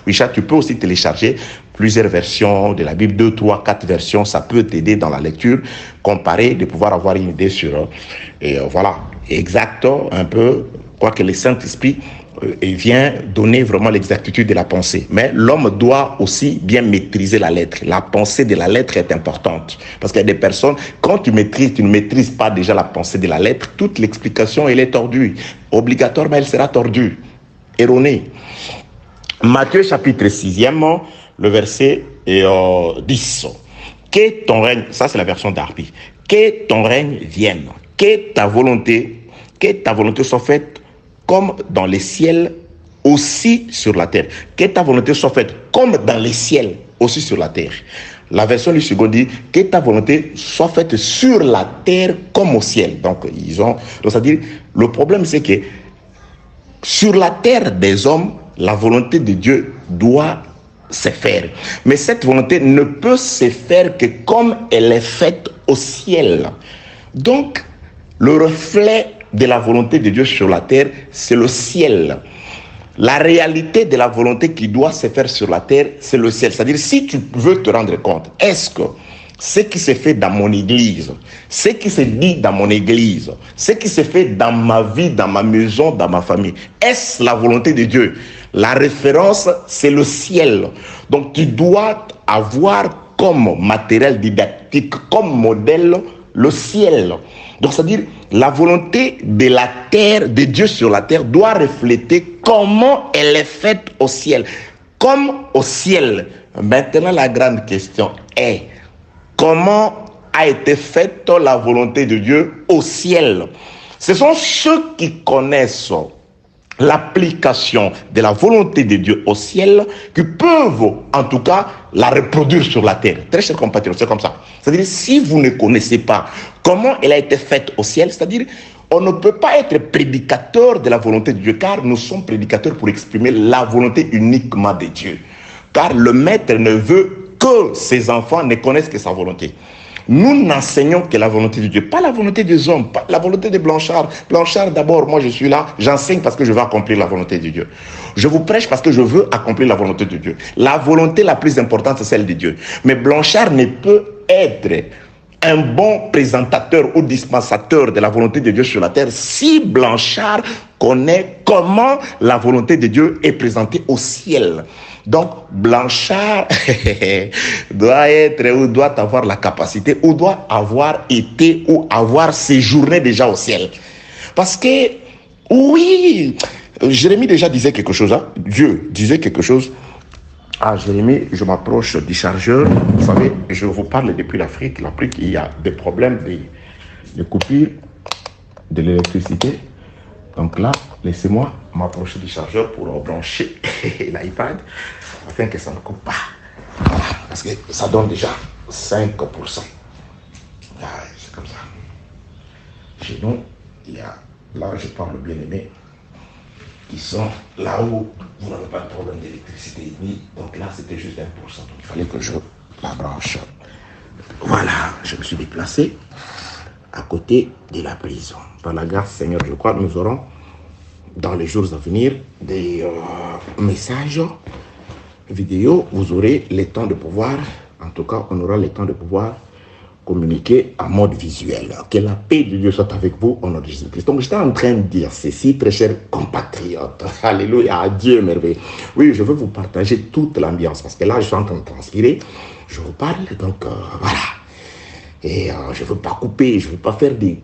WeChat, tu peux aussi télécharger plusieurs versions de la Bible, 2, 3, 4 versions, ça peut t'aider dans la lecture, comparer, de pouvoir avoir une idée sur, voilà, exact, un peu, quoique le Saint-Esprit vient donner vraiment l'exactitude de la pensée. Mais l'homme doit aussi bien maîtriser la lettre. La pensée de la lettre est importante. Parce qu'il y a des personnes, quand tu ne maîtrises pas déjà la pensée de la lettre, toute l'explication, elle est tordue. Obligatoirement, elle sera tordue, erronée. Matthieu chapitre 6e, le verset 10. Que ton règne, ça c'est la version d'Arby, que ton règne vienne, que ta volonté soit faite comme dans les ciels, aussi sur la terre. Que ta volonté soit faite comme dans les ciels, aussi sur la terre. La version du second dit que ta volonté soit faite sur la terre comme au ciel. Donc, c'est-à-dire, le problème c'est que sur la terre des hommes, la volonté de Dieu doit se faire. Mais cette volonté ne peut se faire que comme elle est faite au ciel. Donc, le reflet de la volonté de Dieu sur la terre, c'est le ciel. La réalité de la volonté qui doit se faire sur la terre, c'est le ciel. C'est-à-dire, si tu veux te rendre compte, est-ce que ce qui se fait dans mon église, ce qui se dit dans mon église, ce qui se fait dans ma vie, dans ma maison, dans ma famille, est-ce la volonté de Dieu? La référence, c'est le ciel. Donc, tu dois avoir comme matériel didactique, comme modèle, le ciel. Donc, c'est-à-dire, la volonté de la terre, de Dieu sur la terre, doit refléter comment elle est faite au ciel. Comme au ciel. Maintenant, la grande question est, comment a été faite la volonté de Dieu au ciel? Ce sont ceux qui connaissent l'application de la volonté de Dieu au ciel qui peuvent, en tout cas, la reproduire sur la terre. Très chers compatriotes, c'est comme ça. C'est-à-dire, si vous ne connaissez pas comment elle a été faite au ciel, c'est-à-dire, on ne peut pas être prédicateur de la volonté de Dieu, car nous sommes prédicateurs pour exprimer la volonté uniquement de Dieu. Car le maître ne veut que ses enfants ne connaissent que sa volonté. Nous n'enseignons que la volonté de Dieu, pas la volonté des hommes, pas la volonté de Blanchard. Blanchard, d'abord, moi je suis là, j'enseigne parce que je veux accomplir la volonté de Dieu. Je vous prêche parce que je veux accomplir la volonté de Dieu. La volonté la plus importante, c'est celle de Dieu. Mais Blanchard ne peut être un bon présentateur ou dispensateur de la volonté de Dieu sur la terre si Blanchard connaît comment la volonté de Dieu est présentée au ciel. Donc, Blanchard doit être ou doit avoir la capacité ou doit avoir été ou avoir séjourné déjà au ciel. Parce que, oui, Jérémie déjà disait quelque chose, hein? Dieu disait quelque chose. Ah, Jérémie, je m'approche du chargeur. Vous savez, je vous parle depuis l'Afrique. L'Afrique, il y a des problèmes de coupure de l'électricité. Donc là, laissez-moi m'approcher du chargeur pour brancher l'iPad afin que ça ne coupe pas. Voilà, parce que ça donne déjà 5%. Ah, c'est comme ça. Chez nous, il y a, là je parle bien-aimé, qui sont là où vous n'avez pas de problème d'électricité. Donc là, c'était juste 1%. Donc il fallait que je la branche. Voilà, je me suis déplacé à côté de la prison. Par la grâce, Seigneur, je crois que nous aurons dans les jours à venir des messages vidéo. Vous aurez le temps de pouvoir, en tout cas, on aura le temps de pouvoir communiquer en mode visuel. Que la paix de Dieu soit avec vous au nom de Jésus-Christ. Donc, j'étais en train de dire ceci, très chers compatriotes. Alléluia, Dieu merveilleux. Oui, je veux vous partager toute l'ambiance parce que là, je suis en train de transpirer. Je vous parle, donc voilà. Et je ne veux pas couper, je ne veux pas faire des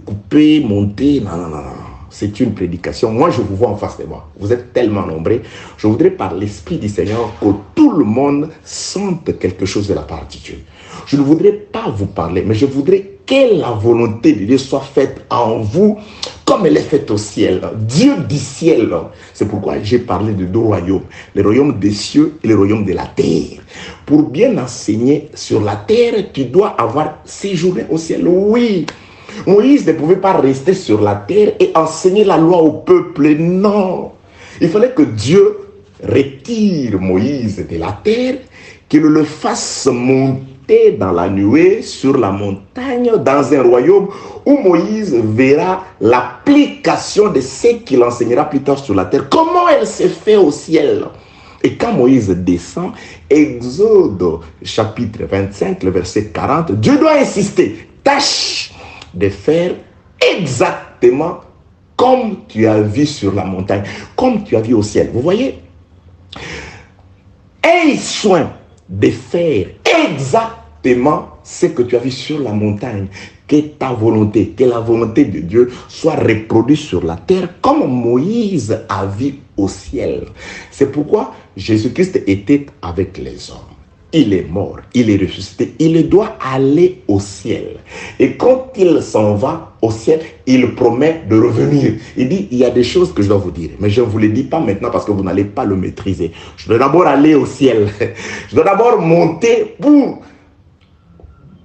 couper, monter. Non, non, non, non. C'est une prédication. Moi, je vous vois en face de moi. Vous êtes tellement nombreux. Je voudrais, par l'Esprit du Seigneur, que tout le monde sente quelque chose de la part de Dieu. Je ne voudrais pas vous parler, mais je voudrais que la volonté de Dieu soit faite en vous comme elle est faite au ciel. Dieu du ciel. C'est pourquoi j'ai parlé de deux royaumes. Le royaume des cieux et le royaume de la terre. Pour bien enseigner sur la terre, tu dois avoir séjourné au ciel. Oui. Moïse ne pouvait pas rester sur la terre et enseigner la loi au peuple. Non. Il fallait que Dieu retire Moïse de la terre, qu'il le fasse monter dans la nuée sur la montagne dans un royaume où Moïse verra l'application de ce qu'il enseignera plus tard sur la terre. Comment elle s'est fait au ciel? Et quand Moïse descend, Exode chapitre 25, le verset 40, Dieu doit insister. Tâche de faire exactement comme tu as vu sur la montagne, comme tu as vu au ciel. Vous voyez? Aie soin de faire exactement ce que tu as vu sur la montagne. Que ta volonté, que la volonté de Dieu soit reproduite sur la terre comme Moïse a vu au ciel. C'est pourquoi Jésus-Christ était avec les hommes. Il est mort, il est ressuscité, il doit aller au ciel. Et quand il s'en va au ciel, il promet de revenir. Il dit, il y a des choses que je dois vous dire, mais je ne vous les dis pas maintenant parce que vous n'allez pas le maîtriser. Je dois d'abord aller au ciel. Je dois d'abord monter pour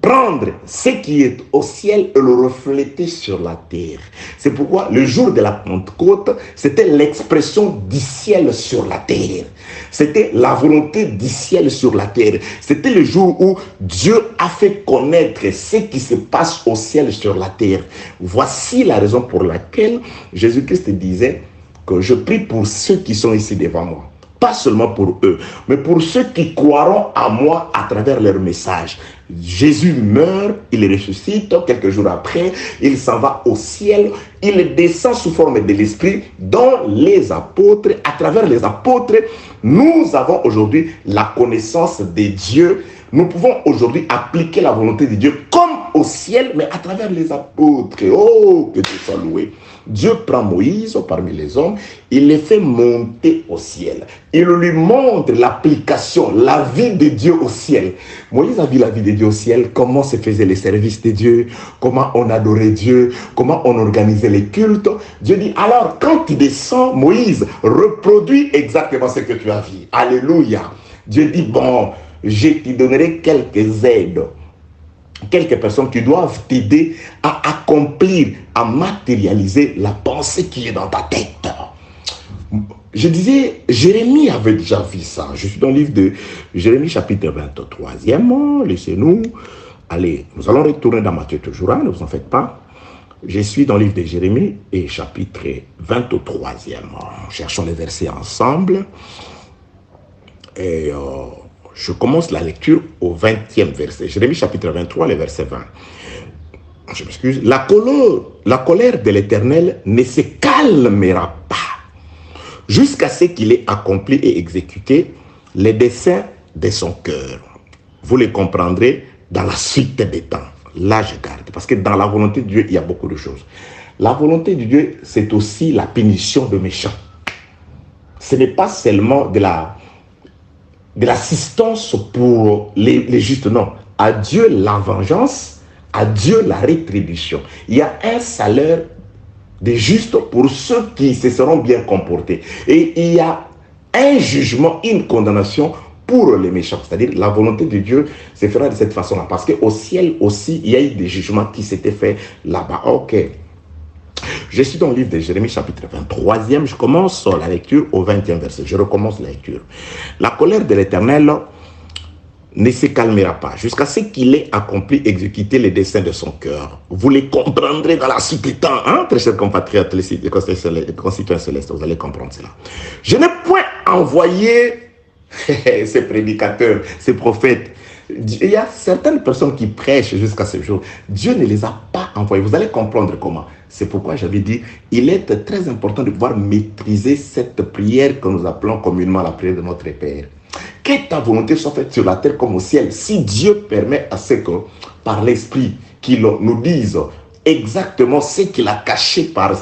prendre ce qui est au ciel et le refléter sur la terre. C'est pourquoi le jour de la Pentecôte, c'était l'expression du ciel sur la terre. C'était la volonté du ciel sur la terre. C'était le jour où Dieu a fait connaître ce qui se passe au ciel sur la terre. Voici la raison pour laquelle Jésus-Christ disait que je prie pour ceux qui sont ici devant moi. Pas seulement pour eux, mais pour ceux qui croiront à moi à travers leur message. Jésus meurt, il ressuscite, quelques jours après, il s'en va au ciel, il descend sous forme de l'Esprit dont les apôtres, à travers les apôtres, nous avons aujourd'hui la connaissance de Dieu. Nous pouvons aujourd'hui appliquer la volonté de Dieu comme au ciel, mais à travers les apôtres. Oh, que Dieu soit loué. Dieu prend Moïse parmi les hommes, il les fait monter au ciel. Il lui montre l'application, la vie de Dieu au ciel. Moïse a vu la vie de Dieu au ciel, comment se faisaient les services de Dieu, comment on adorait Dieu, comment on organisait les cultes. Dieu dit, alors quand tu descends, Moïse, reproduis exactement ce que tu as vu. Alléluia. Dieu dit, bon, je te donnerai quelques aides, quelques personnes qui doivent t'aider à accomplir, à matérialiser la pensée qui est dans ta tête. Je disais, Jérémie avait déjà vu ça. Je suis dans le livre de Jérémie, chapitre 23e. Laissez-nous. Allez, nous allons retourner dans Matthieu toujours, ne vous en faites pas. Je suis dans le livre de Jérémie et chapitre 23e. Cherchons les versets ensemble. Et je commence la lecture au 20e verset. Jérémie chapitre 23, le verset 20. Je m'excuse. La colère de l'Éternel ne se calmera pas jusqu'à ce qu'il ait accompli et exécuté les desseins de son cœur. Vous les comprendrez dans la suite des temps. Là, je garde. Parce que dans la volonté de Dieu, il y a beaucoup de choses. La volonté de Dieu, c'est aussi la punition de méchants. Ce n'est pas seulement de l'assistance pour les justes, non. À Dieu la vengeance, à Dieu la rétribution. Il y a un salaire des justes pour ceux qui se seront bien comportés. Et il y a un jugement, une condamnation pour les méchants. C'est-à-dire la volonté de Dieu se fera de cette façon-là. Parce qu'au ciel aussi, il y a eu des jugements qui s'étaient faits là-bas. Ok. Je suis dans le livre de Jérémie, chapitre 23e. Je commence la lecture au 20e verset. Je recommence la lecture. La colère de l'Éternel ne se calmera pas jusqu'à ce qu'il ait accompli, exécuté les desseins de son cœur. Vous les comprendrez dans la suite du temps, hein, très chers compatriotes, les concitoyens célestes, vous allez comprendre cela. Je n'ai point envoyé ces prédicateurs, ces prophètes. Il y a certaines personnes qui prêchent jusqu'à ce jour. Dieu ne les a pas envoyés. Vous allez comprendre comment. C'est pourquoi j'avais dit, il est très important de pouvoir maîtriser cette prière que nous appelons communément la prière de notre Père. Que ta volonté soit faite sur la terre comme au ciel. Si Dieu permet à ce que, par l'Esprit, qu'il nous dise exactement ce qu'il a caché par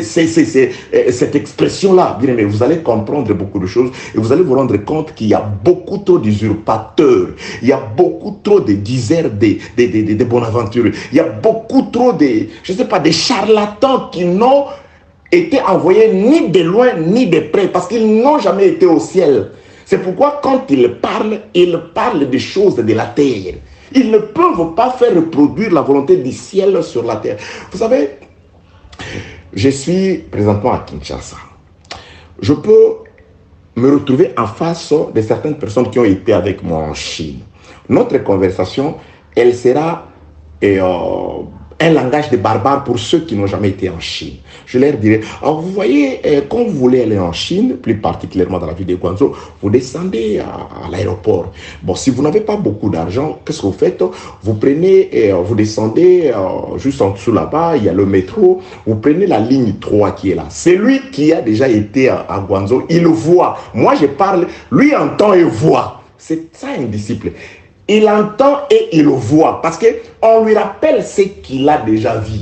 cette expression-là, bien aimé, vous allez comprendre beaucoup de choses et vous allez vous rendre compte qu'il y a beaucoup trop d'usurpateurs, il y a beaucoup trop de diseurs, de bonaventureux, il y a beaucoup trop je ne sais pas, de charlatans qui n'ont été envoyés ni de loin ni de près parce qu'ils n'ont jamais été au ciel. C'est pourquoi quand ils parlent des choses de la terre. Ils ne peuvent pas faire reproduire la volonté du ciel sur la terre. Vous savez, je suis présentement à Kinshasa. Je peux me retrouver en face de certaines personnes qui ont été avec moi en Chine. Notre conversation, elle sera un langage de barbare pour ceux qui n'ont jamais été en Chine. Je leur dirai, alors vous voyez, quand vous voulez aller en Chine, plus particulièrement dans la ville de Guangzhou, vous descendez à l'aéroport. Bon, si vous n'avez pas beaucoup d'argent, qu'est-ce que vous faites? Vous prenez, vous descendez juste en dessous là-bas, il y a le métro, vous prenez la ligne 3 qui est là. C'est lui qui a déjà été à Guangzhou, il voit. Moi, je parle, lui entend et voit. C'est ça un disciple. Il entend et il voit parce qu'on lui rappelle ce qu'il a déjà vu.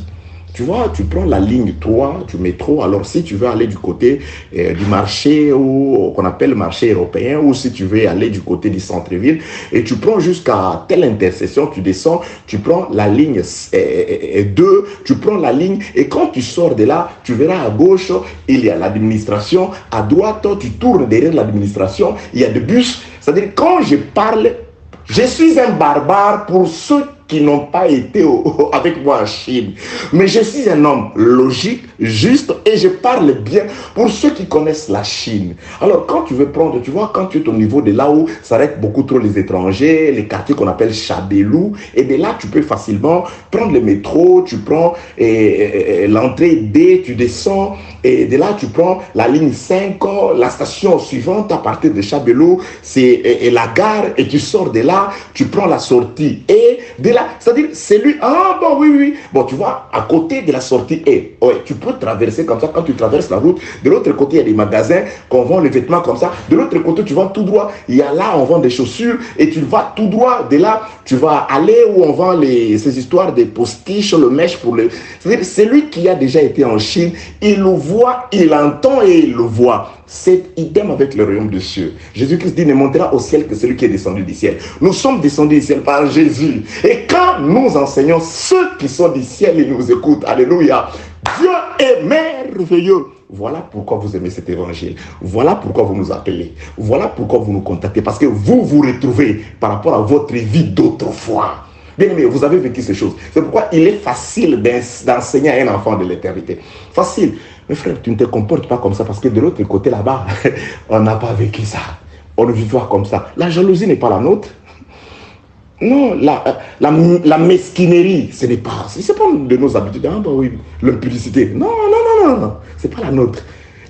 Tu vois, tu prends la ligne 3 du métro, alors si tu veux aller du côté du marché qu'on appelle le marché européen ou si tu veux aller du côté du centre-ville et tu prends jusqu'à telle intersection, tu descends, tu prends la ligne 2, tu prends la ligne et quand tu sors de là, tu verras à gauche, il y a l'administration, à droite, tu tournes derrière l'administration, il y a des bus. C'est-à-dire quand je parle, je suis un barbare pour ceux qui n'ont pas été avec moi en Chine. Mais je suis un homme logique, juste, et je parle bien pour ceux qui connaissent la Chine. Alors, quand tu veux prendre, tu vois, quand tu es au niveau de là où s'arrêtent beaucoup trop les étrangers, les quartiers qu'on appelle Chabelou, et de là, tu peux facilement prendre le métro, tu prends l'entrée D, tu descends, et de là, tu prends la ligne 5, la station suivante à partir de Chabelou, c'est la gare, et tu sors de là, tu prends la sortie. Et de là, c'est-à-dire, c'est lui, ah bon, oui, oui. Bon, tu vois, à côté de la sortie E, ouais, tu peux traverser comme ça, quand tu traverses la route, de l'autre côté, il y a des magasins qu'on vend les vêtements comme ça, de l'autre côté, tu vas tout droit, il y a là, on vend des chaussures, et tu vas tout droit, de là, tu vas aller où on vend ces histoires des postiches, le mèche pour les... C'est-à-dire, c'est lui qui a déjà été en Chine, il le voit, il entend et il le voit. C'est idem avec le royaume des cieux. Jésus-Christ dit, ne montera au ciel que celui qui est descendu du ciel. Nous sommes descendus du ciel par Jésus. Et quand nous enseignons, ceux qui sont du ciel, ils nous écoutent. Alléluia. Dieu est merveilleux. Voilà pourquoi vous aimez cet évangile. Voilà pourquoi vous nous appelez. Voilà pourquoi vous nous contactez. Parce que vous vous retrouvez par rapport à votre vie d'autrefois. Bien aimé, vous avez vécu ces choses. C'est pourquoi il est facile d'enseigner à un enfant de l'éternité. Facile. Mais frère, tu ne te comportes pas comme ça parce que de l'autre côté là-bas, on n'a pas vécu ça. On ne vit pas comme ça. La jalousie n'est pas la nôtre. Non, la mesquinerie, ce n'est pas de nos habitudes. Ah bah oui, l'impudicité. Non, non, non, non, non. Ce n'est pas la nôtre.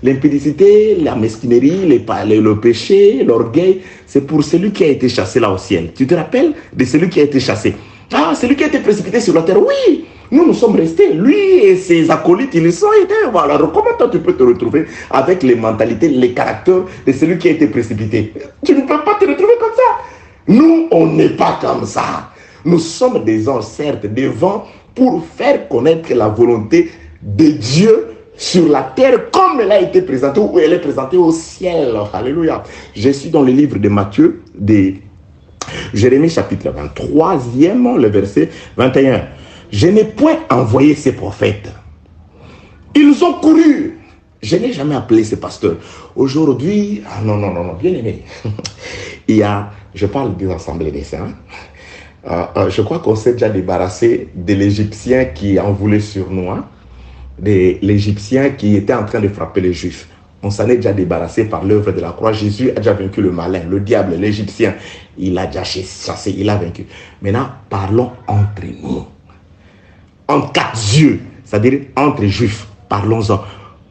L'impudicité, la mesquinerie, le péché, l'orgueil, c'est pour celui qui a été chassé là au ciel. Tu te rappelles de celui qui a été chassé? Ah, celui qui a été précipité sur la terre. Oui, nous sommes restés. Lui et ses acolytes, ils sont été. Voilà. Alors, comment toi tu peux te retrouver avec les mentalités, les caractères de celui qui a été précipité? Tu ne peux pas te retrouver comme ça. Nous, on n'est pas comme ça. Nous sommes des anges, certes, devant pour faire connaître la volonté de Dieu sur la terre comme elle a été présentée ou elle est présentée au ciel. Alléluia. Je suis dans le livre de Matthieu, de Jérémie chapitre 23e, le verset 21. Je n'ai point envoyé ces prophètes. Ils ont couru. Je n'ai jamais appelé ces pasteurs. Aujourd'hui, non, non, non, non, bien aimé. Il y a, je parle des assemblées des saints. Je crois qu'on s'est déjà débarrassé de l'Égyptien qui en voulait sur nous. De l'Égyptien qui était en train de frapper les Juifs. On s'en est déjà débarrassé par l'œuvre de la croix. Jésus a déjà vaincu le malin, le diable, l'Égyptien. Il a déjà chassé, il a vaincu. Maintenant, parlons entre nous. En quatre yeux, c'est-à-dire entre Juifs, parlons-en.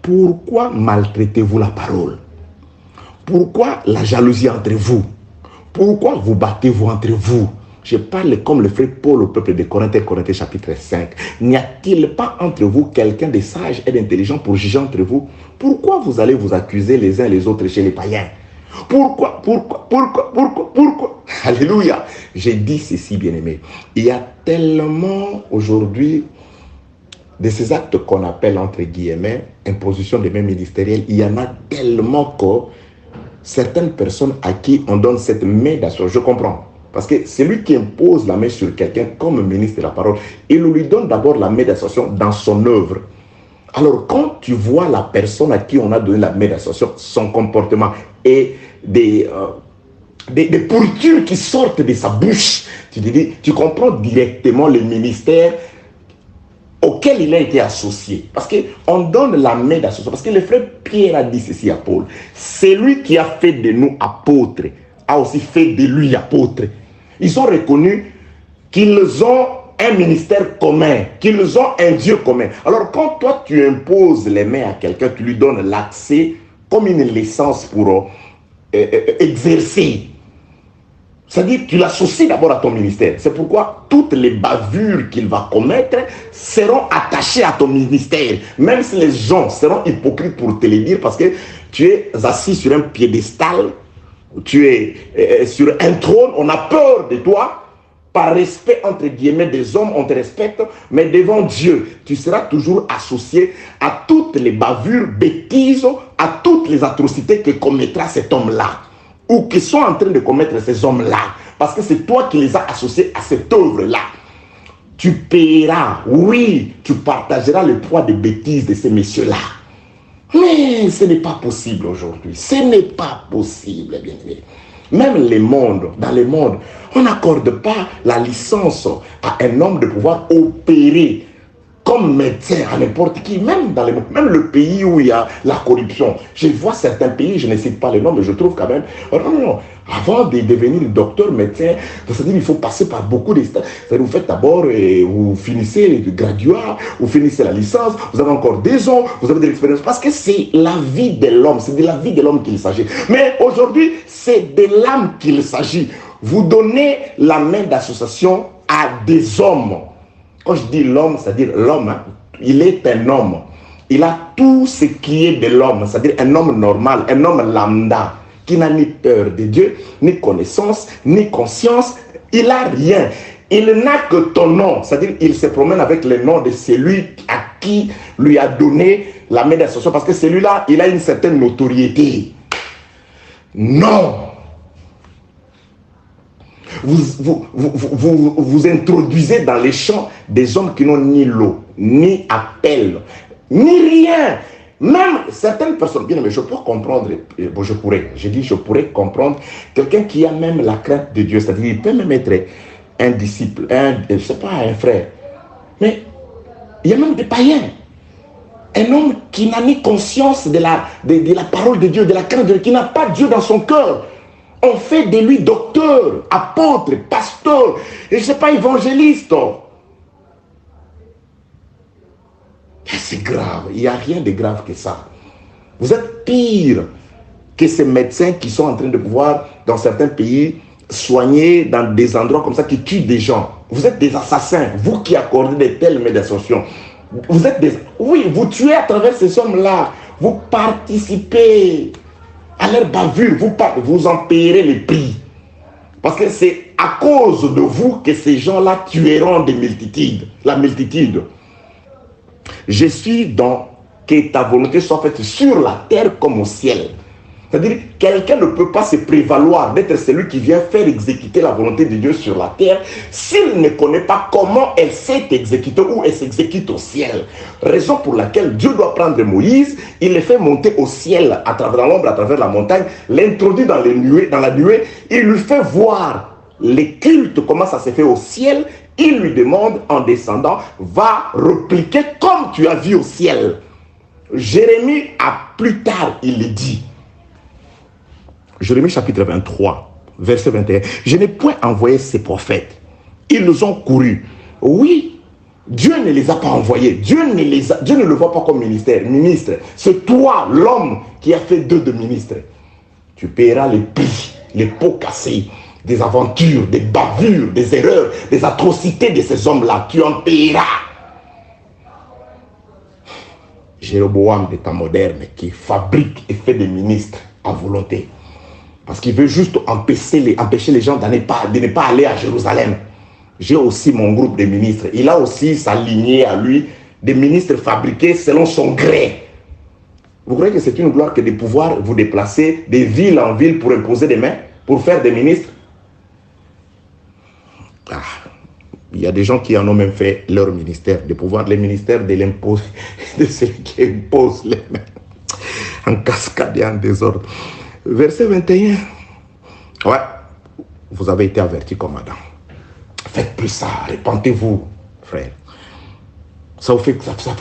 Pourquoi maltraitez-vous la parole? Pourquoi la jalousie entre vous? Pourquoi vous battez-vous entre vous? Je parle comme le frère Paul au peuple de Corinthiens, Corinthiens chapitre 5. N'y a-t-il pas entre vous quelqu'un de sage et d'intelligent pour juger entre vous? Pourquoi vous allez vous accuser les uns les autres chez les païens? Pourquoi? Alléluia. J'ai dit ceci, bien-aimé. Il y a tellement aujourd'hui de ces actes qu'on appelle entre guillemets imposition des mains ministérielles. Il y en a tellement que certaines personnes à qui on donne cette main d'association, je comprends. Parce que celui qui impose la main sur quelqu'un comme ministre de la parole, il lui donne d'abord la main d'association dans son œuvre. Alors quand tu vois la personne à qui on a donné la main d'association, son comportement et des pourritures qui sortent de sa bouche, tu comprends directement le ministère auquel il a été associé. Parce qu'on donne la main d'association. Parce que le frère Pierre a dit ceci à Paul. C'est lui qui a fait de nous apôtres, a aussi fait de lui apôtres. Ils ont reconnu qu'ils ont un ministère commun, qu'ils ont un Dieu commun. Alors quand toi tu imposes les mains à quelqu'un, tu lui donnes l'accès comme une licence pour exercer. C'est-à-dire que tu l'associes d'abord à ton ministère. C'est pourquoi toutes les bavures qu'il va commettre seront attachées à ton ministère. Même si les gens seront hypocrites pour te le dire parce que tu es assis sur un piédestal, tu es sur un trône, on a peur de toi. Par respect entre guillemets des hommes, on te respecte, mais devant Dieu, tu seras toujours associé à toutes les bavures, bêtises, à toutes les atrocités que commettra cet homme-là. Ou qui sont en train de commettre ces hommes-là. Parce que c'est toi qui les as associés à cette œuvre-là. Tu paieras, oui, tu partageras le poids des bêtises de ces messieurs-là. Mais ce n'est pas possible aujourd'hui. Ce n'est pas possible, bien aimé. Même dans le monde, on n'accorde pas la licence à un homme de pouvoir opérer comme médecin à n'importe qui, même le pays où il y a la corruption. Je vois certains pays, je ne cite pas les noms, mais je trouve quand même, non, avant de devenir docteur, médecin, c'est-à-dire qu'il faut passer par beaucoup de stades. Vous faites d'abord, vous finissez le graduat, vous finissez la licence, vous avez encore 2 ans, vous avez de l'expérience, parce que c'est la vie de l'homme, c'est de la vie de l'homme qu'il s'agit. Mais aujourd'hui, c'est de l'âme qu'il s'agit. Vous donnez la main d'association à des hommes. Quand je dis l'homme, c'est-à-dire l'homme, hein, il est un homme. Il a tout ce qui est de l'homme, c'est-à-dire un homme normal, un homme lambda, qui n'a ni peur de Dieu, ni connaissance, ni conscience. Il n'a rien. Il n'a que ton nom, c'est-à-dire il se promène avec le nom de celui à qui lui a donné la main d'association, parce que celui-là, il a une certaine notoriété. Non. Vous introduisez dans les champs des hommes qui n'ont ni l'eau, ni appel, ni rien. Même certaines personnes, bien, mais je peux comprendre, bon, je pourrais comprendre quelqu'un qui a même la crainte de Dieu, c'est-à-dire il peut même être un disciple, je sais pas, un frère. Mais il y a même des païens. Un homme qui n'a ni conscience de la parole de Dieu, de la crainte de Dieu, qui n'a pas Dieu dans son cœur. On fait de lui docteur, apôtre, pasteur, et je ne sais pas, évangéliste. C'est grave, il n'y a rien de grave que ça. Vous êtes pire que ces médecins qui sont en train de pouvoir, dans certains pays, soigner dans des endroits comme ça, qui tuent des gens. Vous êtes des assassins, vous qui accordez de telles médiations. Vous êtes des... Oui, vous tuez à travers ces hommes-là. Vous participez à leur bavure, vous en payerez les prix. Parce que c'est à cause de vous que ces gens-là tueront des multitudes, la multitude. Je suis dans que ta volonté soit faite sur la terre comme au ciel. C'est-à-dire, quelqu'un ne peut pas se prévaloir d'être celui qui vient faire exécuter la volonté de Dieu sur la terre s'il ne connaît pas comment elle s'est exécutée ou elle s'exécute au ciel. Raison pour laquelle Dieu doit prendre Moïse, il le fait monter au ciel à travers l'ombre, à travers la montagne, l'introduit dans la nuée, il lui fait voir les cultes, comment ça s'est fait au ciel. Il lui demande en descendant, va repliquer comme tu as vu au ciel. Jérémie, à plus tard, il le dit. Jérémie chapitre 23, verset 21. Je n'ai point envoyé ces prophètes. Ils nous ont couru. Oui, Dieu ne les a pas envoyés. Dieu ne le voit pas comme ministre. C'est toi, l'homme, qui a fait d'eux de ministres. Tu paieras les prix, les pots cassés, des aventures, des bavures, des erreurs, des atrocités de ces hommes-là. Tu en paieras. Jéroboam des temps modernes qui fabrique et fait des ministres à volonté. Parce qu'il veut juste empêcher les gens de ne pas aller à Jérusalem. J'ai aussi mon groupe de ministres. Il a aussi sa lignée à lui, des ministres fabriqués selon son gré. Vous croyez que c'est une gloire que de pouvoir vous déplacer de ville en ville pour imposer des mains, pour faire des ministres? Il y a des gens qui en ont même fait leur ministère, de pouvoir les ministères de l'impôt, de celui qui impose les mains, en cascade et en désordre. Verset 21. Ouais, vous avez été avertis comme Adam. Faites plus ça, répentez-vous, frère. Ça fait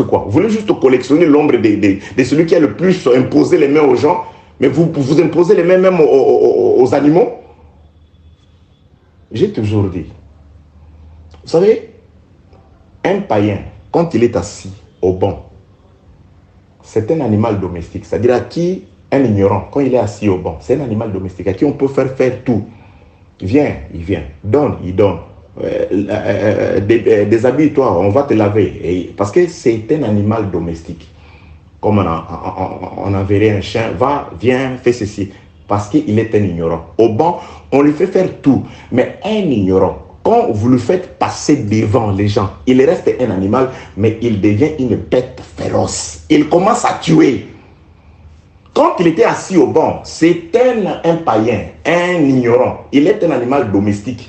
quoi? Vous voulez juste collectionner l'ombre de celui qui a le plus imposé les mains aux gens, mais vous imposez les mains même aux animaux? J'ai toujours dit, vous savez, un païen, quand il est assis au banc, c'est un animal domestique, c'est-à-dire à qui un ignorant, quand il est assis au banc, c'est un animal domestique à qui on peut faire tout. Viens, il vient. Donne, il donne. Déshabille-toi, on va te laver. Parce que c'est un animal domestique. Comme on enverrait un chien, va, viens, fais ceci. Parce qu'il est un ignorant. Au banc, on lui fait faire tout. Mais un ignorant, quand vous le faites passer devant les gens, il reste un animal, mais il devient une bête féroce. Il commence à tuer. Quand il était assis au banc, c'est un païen, un ignorant. Il est un animal domestique.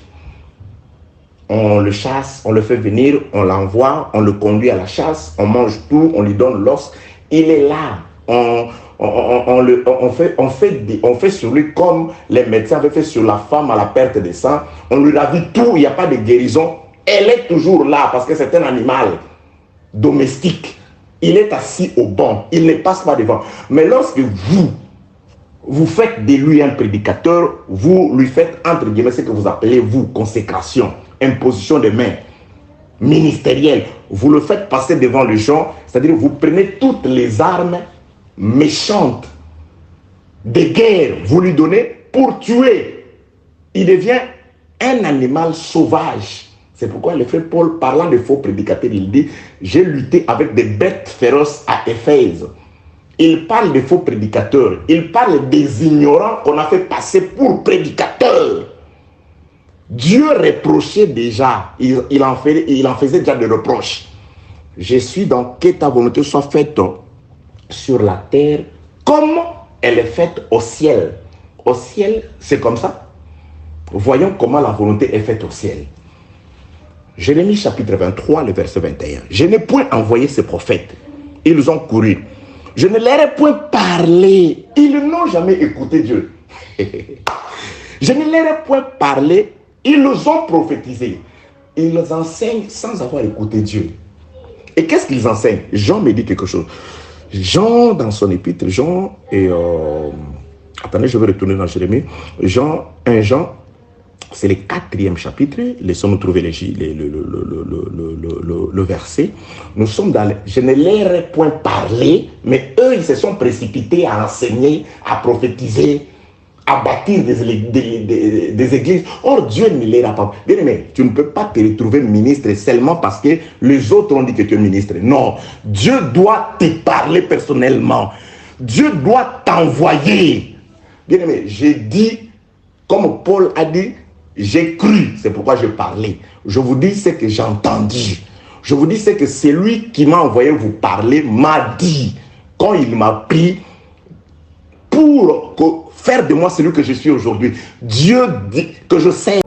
On le chasse, on le fait venir, on l'envoie, on le conduit à la chasse, on mange tout, on lui donne l'os. Il est là. On fait sur lui comme les médecins avaient fait sur la femme à la perte de sang. On lui ravit tout, il n'y a pas de guérison. Elle est toujours là parce que c'est un animal domestique. Il est assis au banc, il ne passe pas devant. Mais lorsque vous faites de lui un prédicateur, vous lui faites entre guillemets ce que vous appelez vous consécration, imposition de main ministérielle. Vous le faites passer devant les gens, c'est-à-dire vous prenez toutes les armes méchantes de guerre, vous lui donnez pour tuer. Il devient un animal sauvage C'est pourquoi le frère Paul, parlant de faux prédicateurs, il dit, j'ai lutté avec des bêtes féroces à Éphèse. Il parle de faux prédicateurs. Il parle des ignorants qu'on a fait passer pour prédicateurs. Dieu reprochait déjà, il en faisait déjà des reproches. Je suis donc que ta volonté soit faite sur la terre comme elle est faite au ciel. Au ciel, c'est comme ça. Voyons comment la volonté est faite au ciel. Jérémie chapitre 23, le verset 21. Je n'ai point envoyé ces prophètes. Ils ont couru. Je ne leur ai point parlé. Ils n'ont jamais écouté Dieu. Je ne leur ai point parlé. Ils ont prophétisé. Ils enseignent sans avoir écouté Dieu. Et qu'est-ce qu'ils enseignent? Jean me dit quelque chose. Jean, dans son épître, Jean, et attendez, je vais retourner dans Jérémie. Jean, c'est le 4e chapitre. Laissons-nous trouver le verset. Nous sommes dans je ne leur ai point parlé, mais eux, ils se sont précipités à enseigner, à prophétiser, à bâtir des églises. Or, Dieu ne les a pas. Bien aimé, tu ne peux pas te retrouver ministre seulement parce que les autres ont dit que tu es ministre. Non, Dieu doit te parler personnellement. Dieu doit t'envoyer. Bien aimé, j'ai dit, comme Paul a dit, j'ai cru, c'est pourquoi je parlais. Je vous dis ce que j'ai entendu. Je vous dis ce que celui qui m'a envoyé vous parler m'a dit. Quand il m'a pris pour faire de moi celui que je suis aujourd'hui. Dieu dit que je sais.